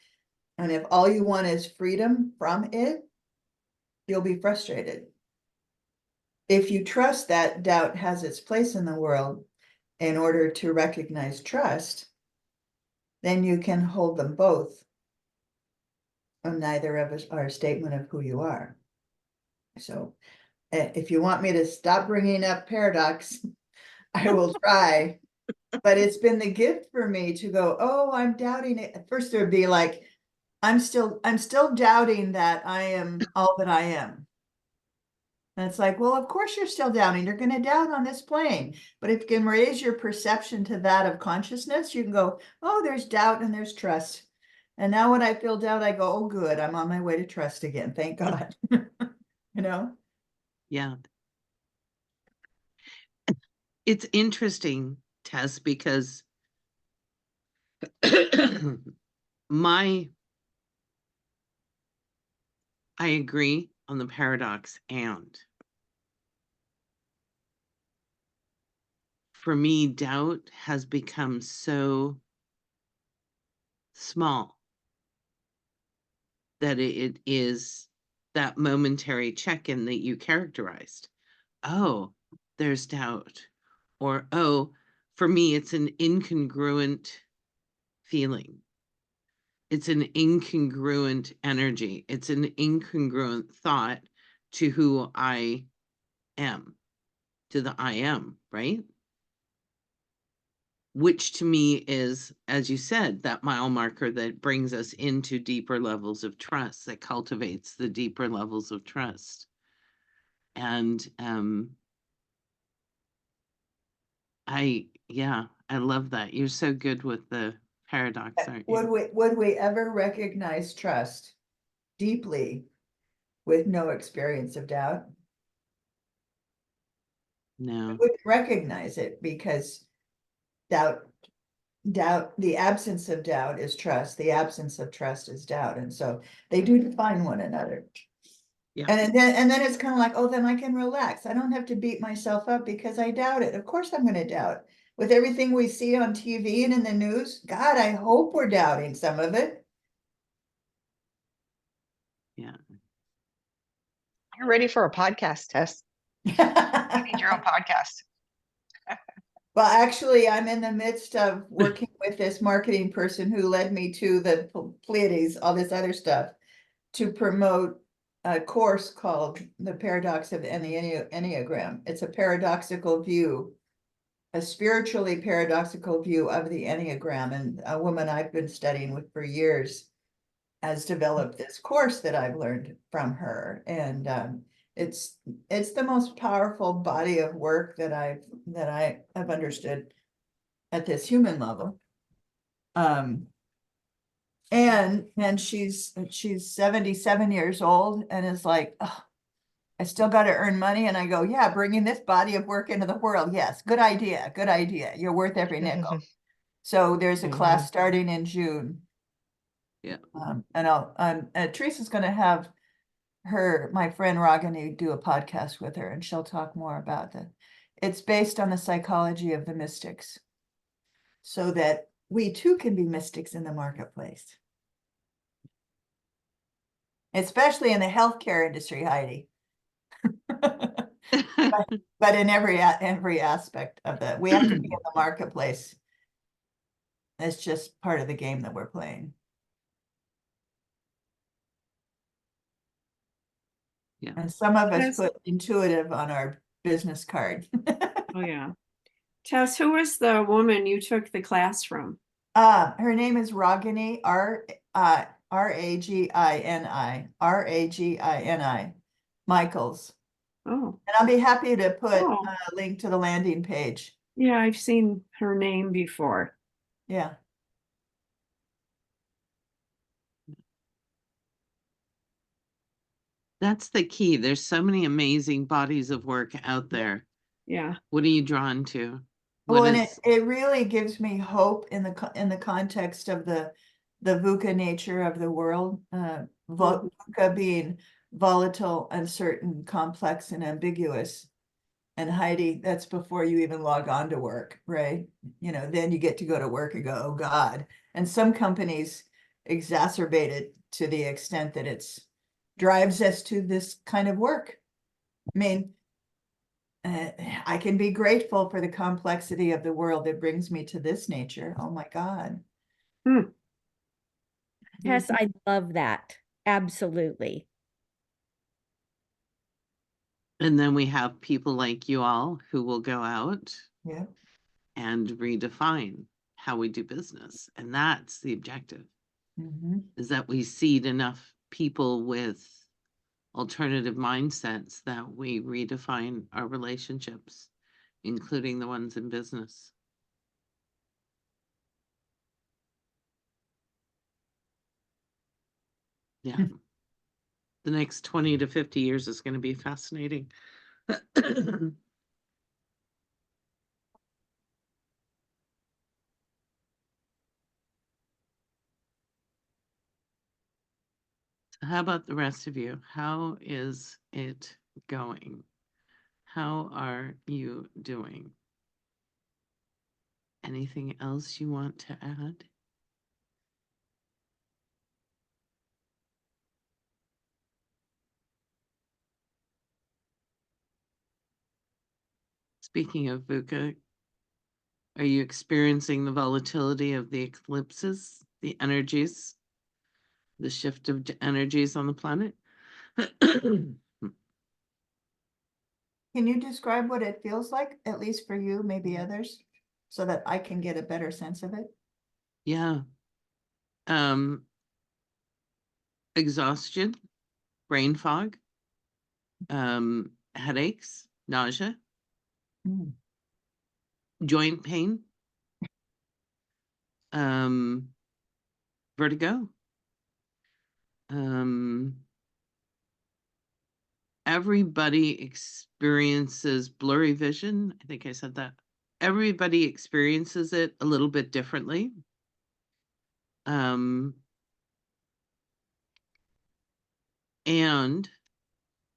and if all you want is freedom from it, you'll be frustrated. If you trust that doubt has its place in the world, in order to recognize trust, then you can hold them both. And neither of us are a statement of who you are. So if you want me to stop bringing up paradox, I will try. But it's been the gift for me to go, oh, I'm doubting it. At first there'd be like, I'm still doubting that I am all that I am. And it's like, well, of course you're still doubting. You're going to doubt on this plane. But if you can raise your perception to that of consciousness, you can go, oh, there's doubt and there's trust. And now when I feel doubt, I go, oh, good, I'm on my way to trust again. Thank God. Yeah. It's interesting, Tess, because I agree on the paradox, and for me, doubt has become so small that it is that momentary check-in that you characterized. Oh, there's doubt. Or, oh, for me, it's an incongruent feeling. It's an incongruent energy. It's an incongruent thought to who I am, to the I am, right? Which to me is, as you said, that mile marker that brings us into deeper levels of trust, that cultivates the deeper levels of trust. And I I love that. You're so good with the paradox, aren't you? Would we ever recognize trust deeply with no experience of doubt? No. We wouldn't recognize it because doubt, the absence of doubt is trust, the absence of trust is doubt, and so they do define one another. Yeah. And then it's kind of like, oh, then I can relax. I don't have to beat myself up because I doubt it. Of course I'm going to doubt. With everything we see on TV and in the news, God, I hope we're doubting some of it. Yeah. You're ready for a podcast, Tess. You need your own podcast. Well, actually, I'm in the midst of working with this marketing person who led me to the Pleiades, all this other stuff, to promote a course called The Paradox of the Enneagram. It's a paradoxical view, a spiritually paradoxical view of the Enneagram. And a woman I've been studying with for years has developed this course that I've learned from her. And it's the most powerful body of work that I have understood at this human level. And she's 77 years old and is like, oh, I still got to earn money. And I go, yeah, bringing this body of work into the world. Yes, good idea. Good idea. You're worth every nickel. So there's a class starting in June. Yeah. And Teresa's going to have my friend Ragini do a podcast with her, and she'll talk more about that. It's based on the psychology of the mystics, so that we too can be mystics in the marketplace, especially in the healthcare industry, Heidi. But in every aspect of that, we have to be in the marketplace. It's just part of the game that we're playing. Yeah. And some of us Yes. put intuitive on our business card. Oh, yeah. Tess, who was the woman you took the class from? Her name is Ragini, Ragini, Michaels. Oh, And I'll be happy to put Oh. a link to the landing page. yeah, I've seen her name before. Yeah. That's the key. There's so many amazing bodies of work out there. Yeah. What are you drawn to? Well, What and is it really gives me hope in the context of the VUCA nature of the world. VUCA being volatile, uncertain, complex, and ambiguous. And Heidi, that's before you even log on to work, right? You know, then you get to go to work and go, oh God. And some companies exacerbate it to the extent that it's drives us to this kind of work. I mean, I can be grateful for the complexity of the world that brings me to this nature. Oh my God. Tess, I love that. Absolutely. And then we have people like you all who will go out Yeah. and redefine how we do business. And that's the objective, is that we seed enough people with alternative mindsets that we redefine our relationships, including the ones in business. Yeah. The next 20 to 50 years is going to be fascinating. How about the rest of you? How is it going? How are you doing? Anything else you want to add? Speaking of VUCA, are you experiencing the volatility of the eclipses, the energies, the shift of energies on the planet? Can you describe what it feels like, at least for you, maybe others, so that I can get a better sense of it? Yeah. Exhaustion, brain fog, headaches, nausea, joint pain, vertigo. Everybody experiences blurry vision. I think I said that. Everybody experiences it a little bit differently. And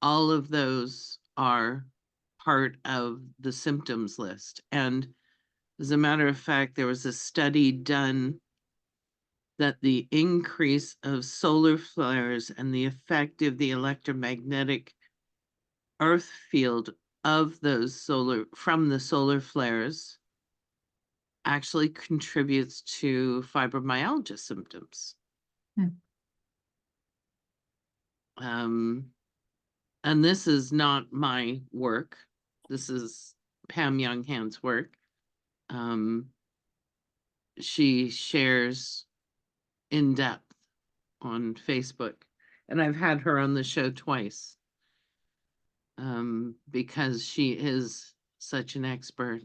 all of those are part of the symptoms list. And as a matter of fact, there was a study done that the increase of solar flares and the effect of the electromagnetic earth field of those from the solar flares actually contributes to fibromyalgia symptoms. And this is not my work. This is Pam Younghand's work. She shares in depth on Facebook, and I've had her on the show twice because she is such an expert.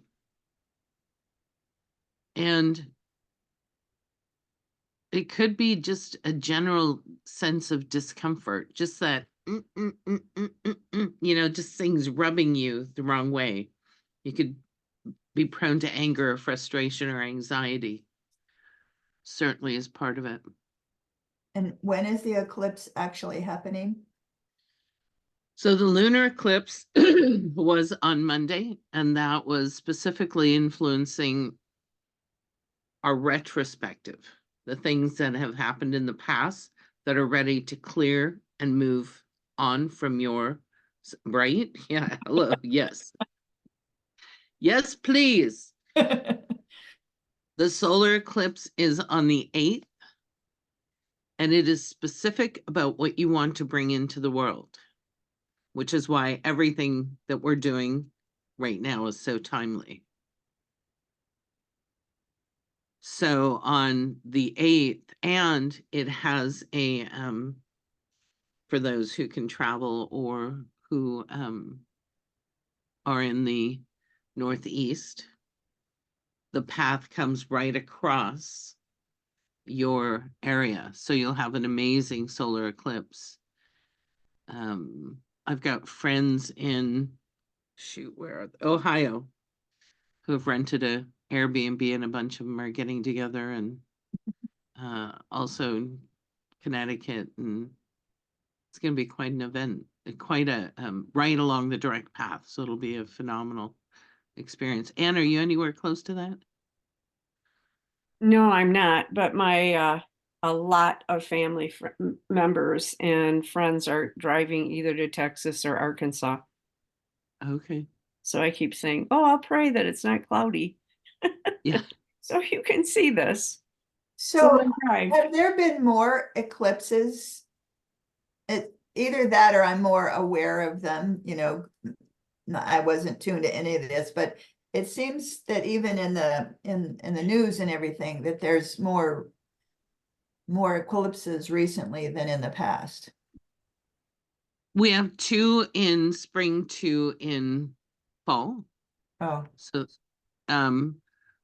And it could be just a general sense of discomfort, just that, just things rubbing you the wrong way. You could be prone to anger, or frustration, or anxiety. Certainly is part of it. And when is the eclipse actually happening? So the lunar eclipse was on Monday, and that was specifically influencing our retrospective, the things that have happened in the past that are ready to clear and move on from your, right? Yeah, hello, yes. Yes, please. The solar eclipse is on the 8th, and it is specific about what you want to bring into the world, which is why everything that we're doing right now is so timely. So on the 8th, and it has a, for those who can travel or who are in the Northeast, the path comes right across your area. So you'll have an amazing solar eclipse. I've got friends in, Ohio, who have rented a Airbnb, and a bunch of them are getting together, and also in Connecticut, and it's going to be quite an event, quite a right along the direct path. So it'll be a phenomenal experience. Anne, are you anywhere close to that? No, I'm not, but my a lot of family members and friends are driving either to Texas or Arkansas. Okay. So I keep saying, "Oh, I'll pray that it's not cloudy." Yeah. So you can see this. So drive. have there been more eclipses? Either that or I'm more aware of them, I wasn't tuned to any of this, but it seems that even in the news and everything, that there's more eclipses recently than in the past. We have 2 in spring, 2 in fall. Oh. So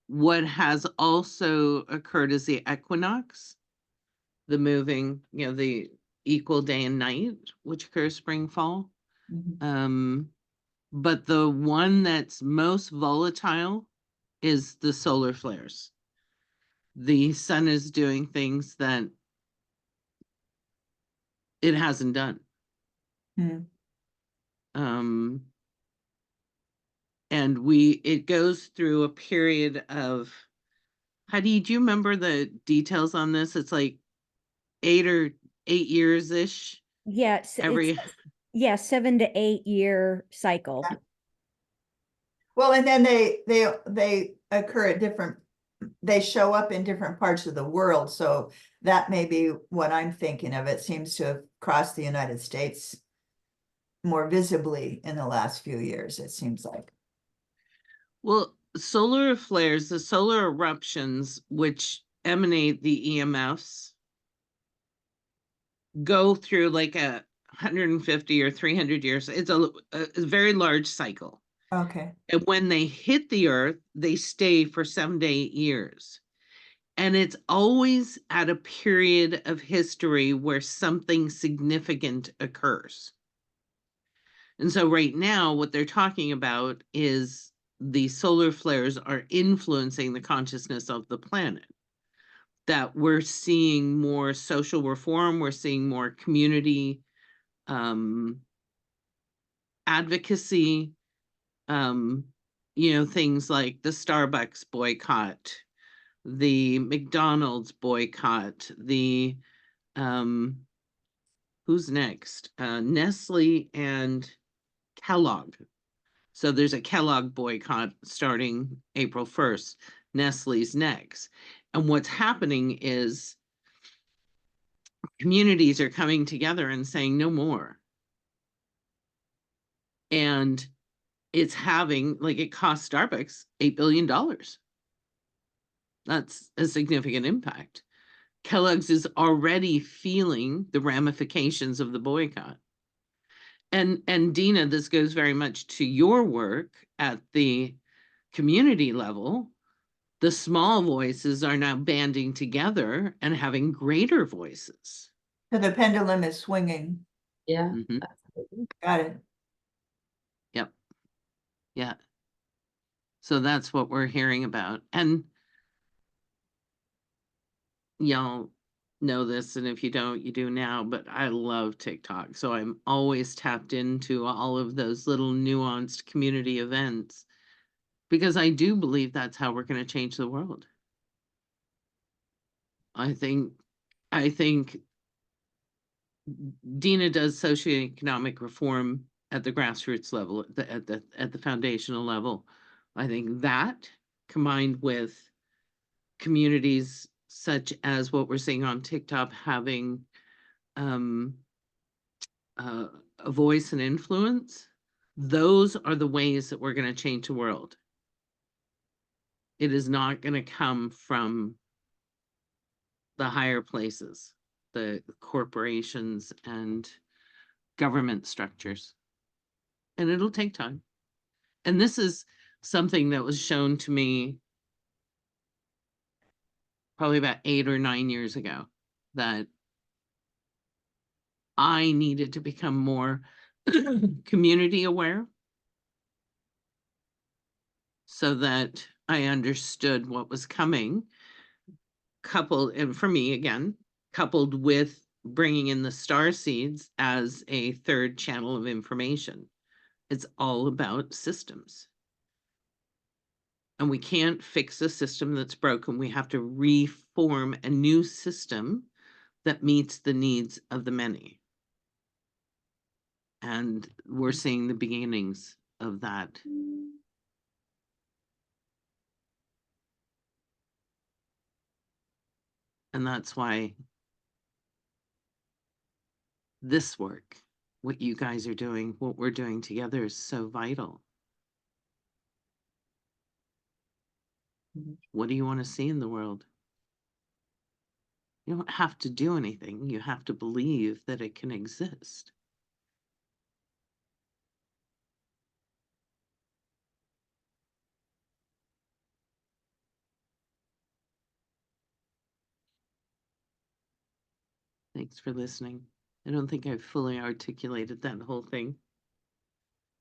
what has also occurred is the equinox, the moving, the equal day and night, which occurs spring, fall. But the one that's most volatile is the solar flares. The sun is doing things that it hasn't done. And it goes through a period of, do you remember the details on this? It's like 8 years-ish. Yes. Yeah, 7 to 8 year cycle. Well, and then they occur at they show up in different parts of the world. So that may be what I'm thinking of. It seems to have crossed the United States more visibly in the last few years, it seems like. Well, solar flares, the solar eruptions, which emanate the EMFs, go through like 150 or 300 years. It's a very large cycle. Okay. And when they hit the earth, they stay for 7 to 8 years. And it's always at a period of history where something significant occurs. And so right now, what they're talking about is the solar flares are influencing the consciousness of the planet. That we're seeing more social reform, we're seeing more community advocacy, things like the Starbucks boycott, the McDonald's boycott, the who's next? Nestle and Kellogg. So there's a Kellogg boycott starting April 1st. Nestle's next. And what's happening is communities are coming together and saying no more. And it's having, like, it cost Starbucks $8 billion. That's a significant impact. Kellogg's is already feeling the ramifications of the boycott. And Dina, this goes very much to your work at the community level. The small voices are now banding together and having greater voices. So the pendulum is swinging. Yeah. Mhm. Absolutely. Got it. Yep. Yeah. So that's what we're hearing about. And y'all know this, and if you don't, you do now, but I love TikTok. So I'm always tapped into all of those little nuanced community events because I do believe that's how we're going to change the world. I think Dina does socioeconomic reform at the grassroots level, at the foundational level. I think that combined with communities such as what we're seeing on TikTok having a voice and influence, those are the ways that we're going to change the world. It is not going to come from the higher places, the corporations and government structures. And it'll take time. And this is something that was shown to me probably about 8 or 9 years ago, that I needed to become more community aware so that I understood what was coming, coupled, and for me again, coupled with bringing in the star seeds as a third channel of information. It's all about systems. And we can't fix a system that's broken. We have to reform a new system that meets the needs of the many. And we're seeing the beginnings of that. And that's why this work, what you guys are doing, what we're doing together is so vital. What do you want to see in the world? You don't have to do anything. You have to believe that it can exist. Thanks for listening. I don't think I've fully articulated that whole thing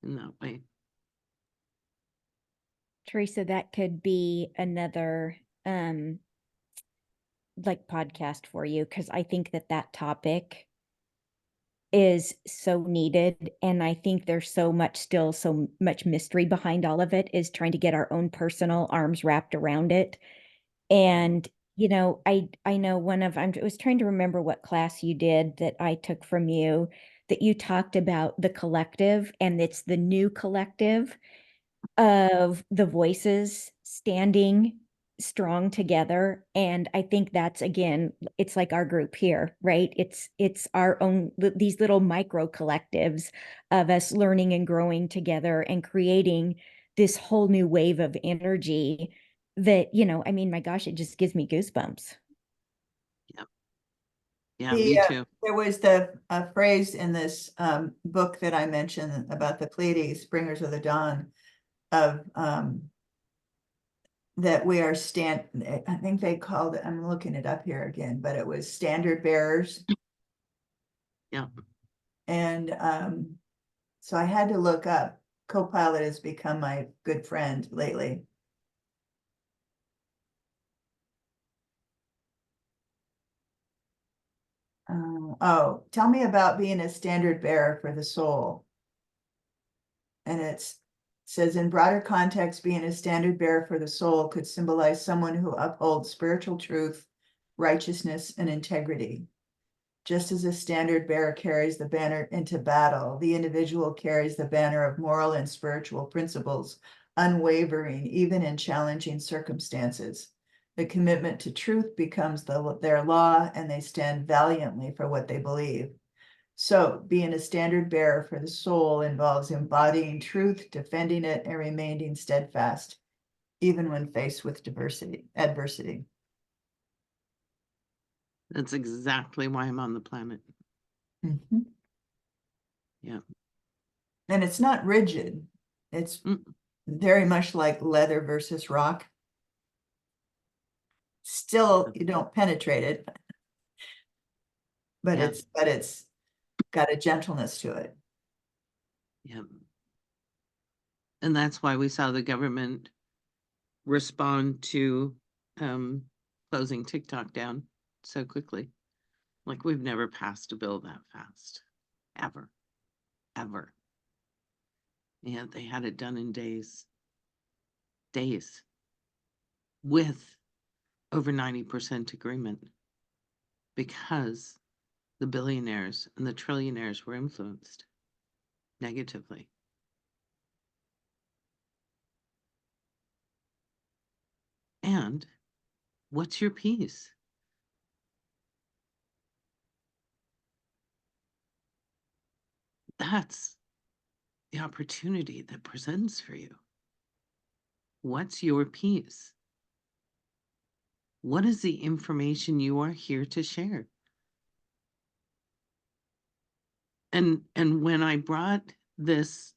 in that way. Teresa, that could be another like podcast for you, because I think that topic is so needed, and I think there's so much mystery behind all of it, is trying to get our own personal arms wrapped around it. And I know I was trying to remember what class you did that I took from you, that you talked about the collective, and it's the new collective of the voices standing strong together. And I think that's, again, it's like our group here, right? It's our own, these little micro collectives of us learning and growing together and creating this whole new wave of energy that, I mean, my gosh, it just gives me goosebumps. Yeah, me too. There was the phrase in this book that I mentioned about the Pleiades, Bringers of the Dawn, of that we are I think they called it, I'm looking it up here again, but it was standard bearers. Yeah. And so I had to look up. Copilot has become my good friend lately. Oh, tell me about being a standard bearer for the soul. And it says, in broader context, being a standard bearer for the soul could symbolize someone who upholds spiritual truth, righteousness, and integrity. Just as a standard bearer carries the banner into battle, the individual carries the banner of moral and spiritual principles, unwavering even in challenging circumstances. The commitment to truth becomes their law, and they stand valiantly for what they believe. So, being a standard bearer for the soul involves embodying truth, defending it, and remaining steadfast, even when faced with adversity. That's exactly why I'm on the planet. Mm-hmm. Yeah. And it's not rigid. It's very much like leather versus rock. Still, you don't penetrate it, but Yeah. it's got a gentleness to it. Yeah. And that's why we saw the government respond to closing TikTok down so quickly. Like, we've never passed a bill that fast. Ever. And they had it done in days. With over 90% agreement, because the billionaires and the trillionaires were influenced negatively. And what's your peace? That's the opportunity that presents for you. What's your peace? What is the information you are here to share? And when I brought this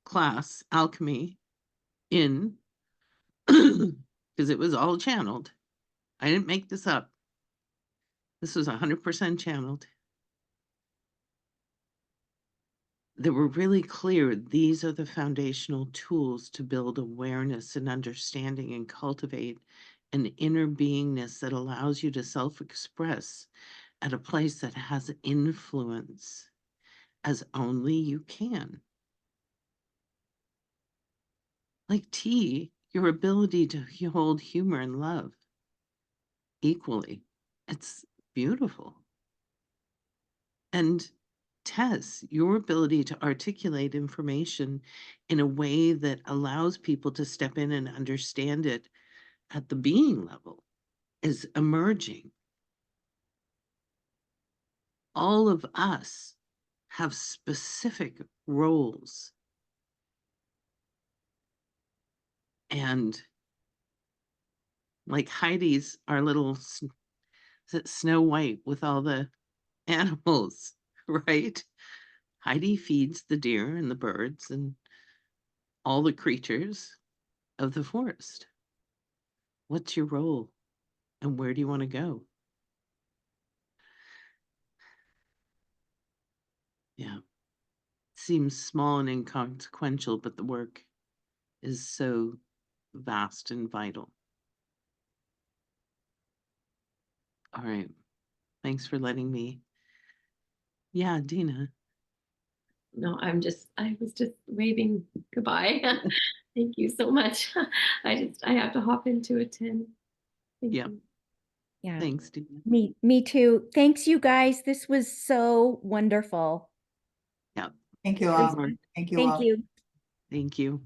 class, Alchemy, in, because it was all channeled, I didn't make this up. This was 100% channeled. They were really clear. These are the foundational tools to build awareness and understanding and cultivate an inner beingness that allows you to self-express at a place that has influence as only you can. Like T, your ability to hold humor and love equally. It's beautiful. And Tess, your ability to articulate information in a way that allows people to step in and understand it at the being level is emerging. All of us have specific roles. And like Heidi's our little Snow White with all the animals, right? Heidi feeds the deer and the birds and all the creatures of the forest. What's your role and where do you want to go? Yeah. Seems small and inconsequential, but the work is so vast and vital. All right. Thanks for letting me. Yeah, Dina. No, I was just waving goodbye. Thank you so much. I have to hop into a 10. Thank Yeah. you. Yeah. Thanks, Dina. Me too. Thanks, you guys. This was so wonderful. Yeah. Thank you all. Sure. Thank you Thank all. you. Thank you.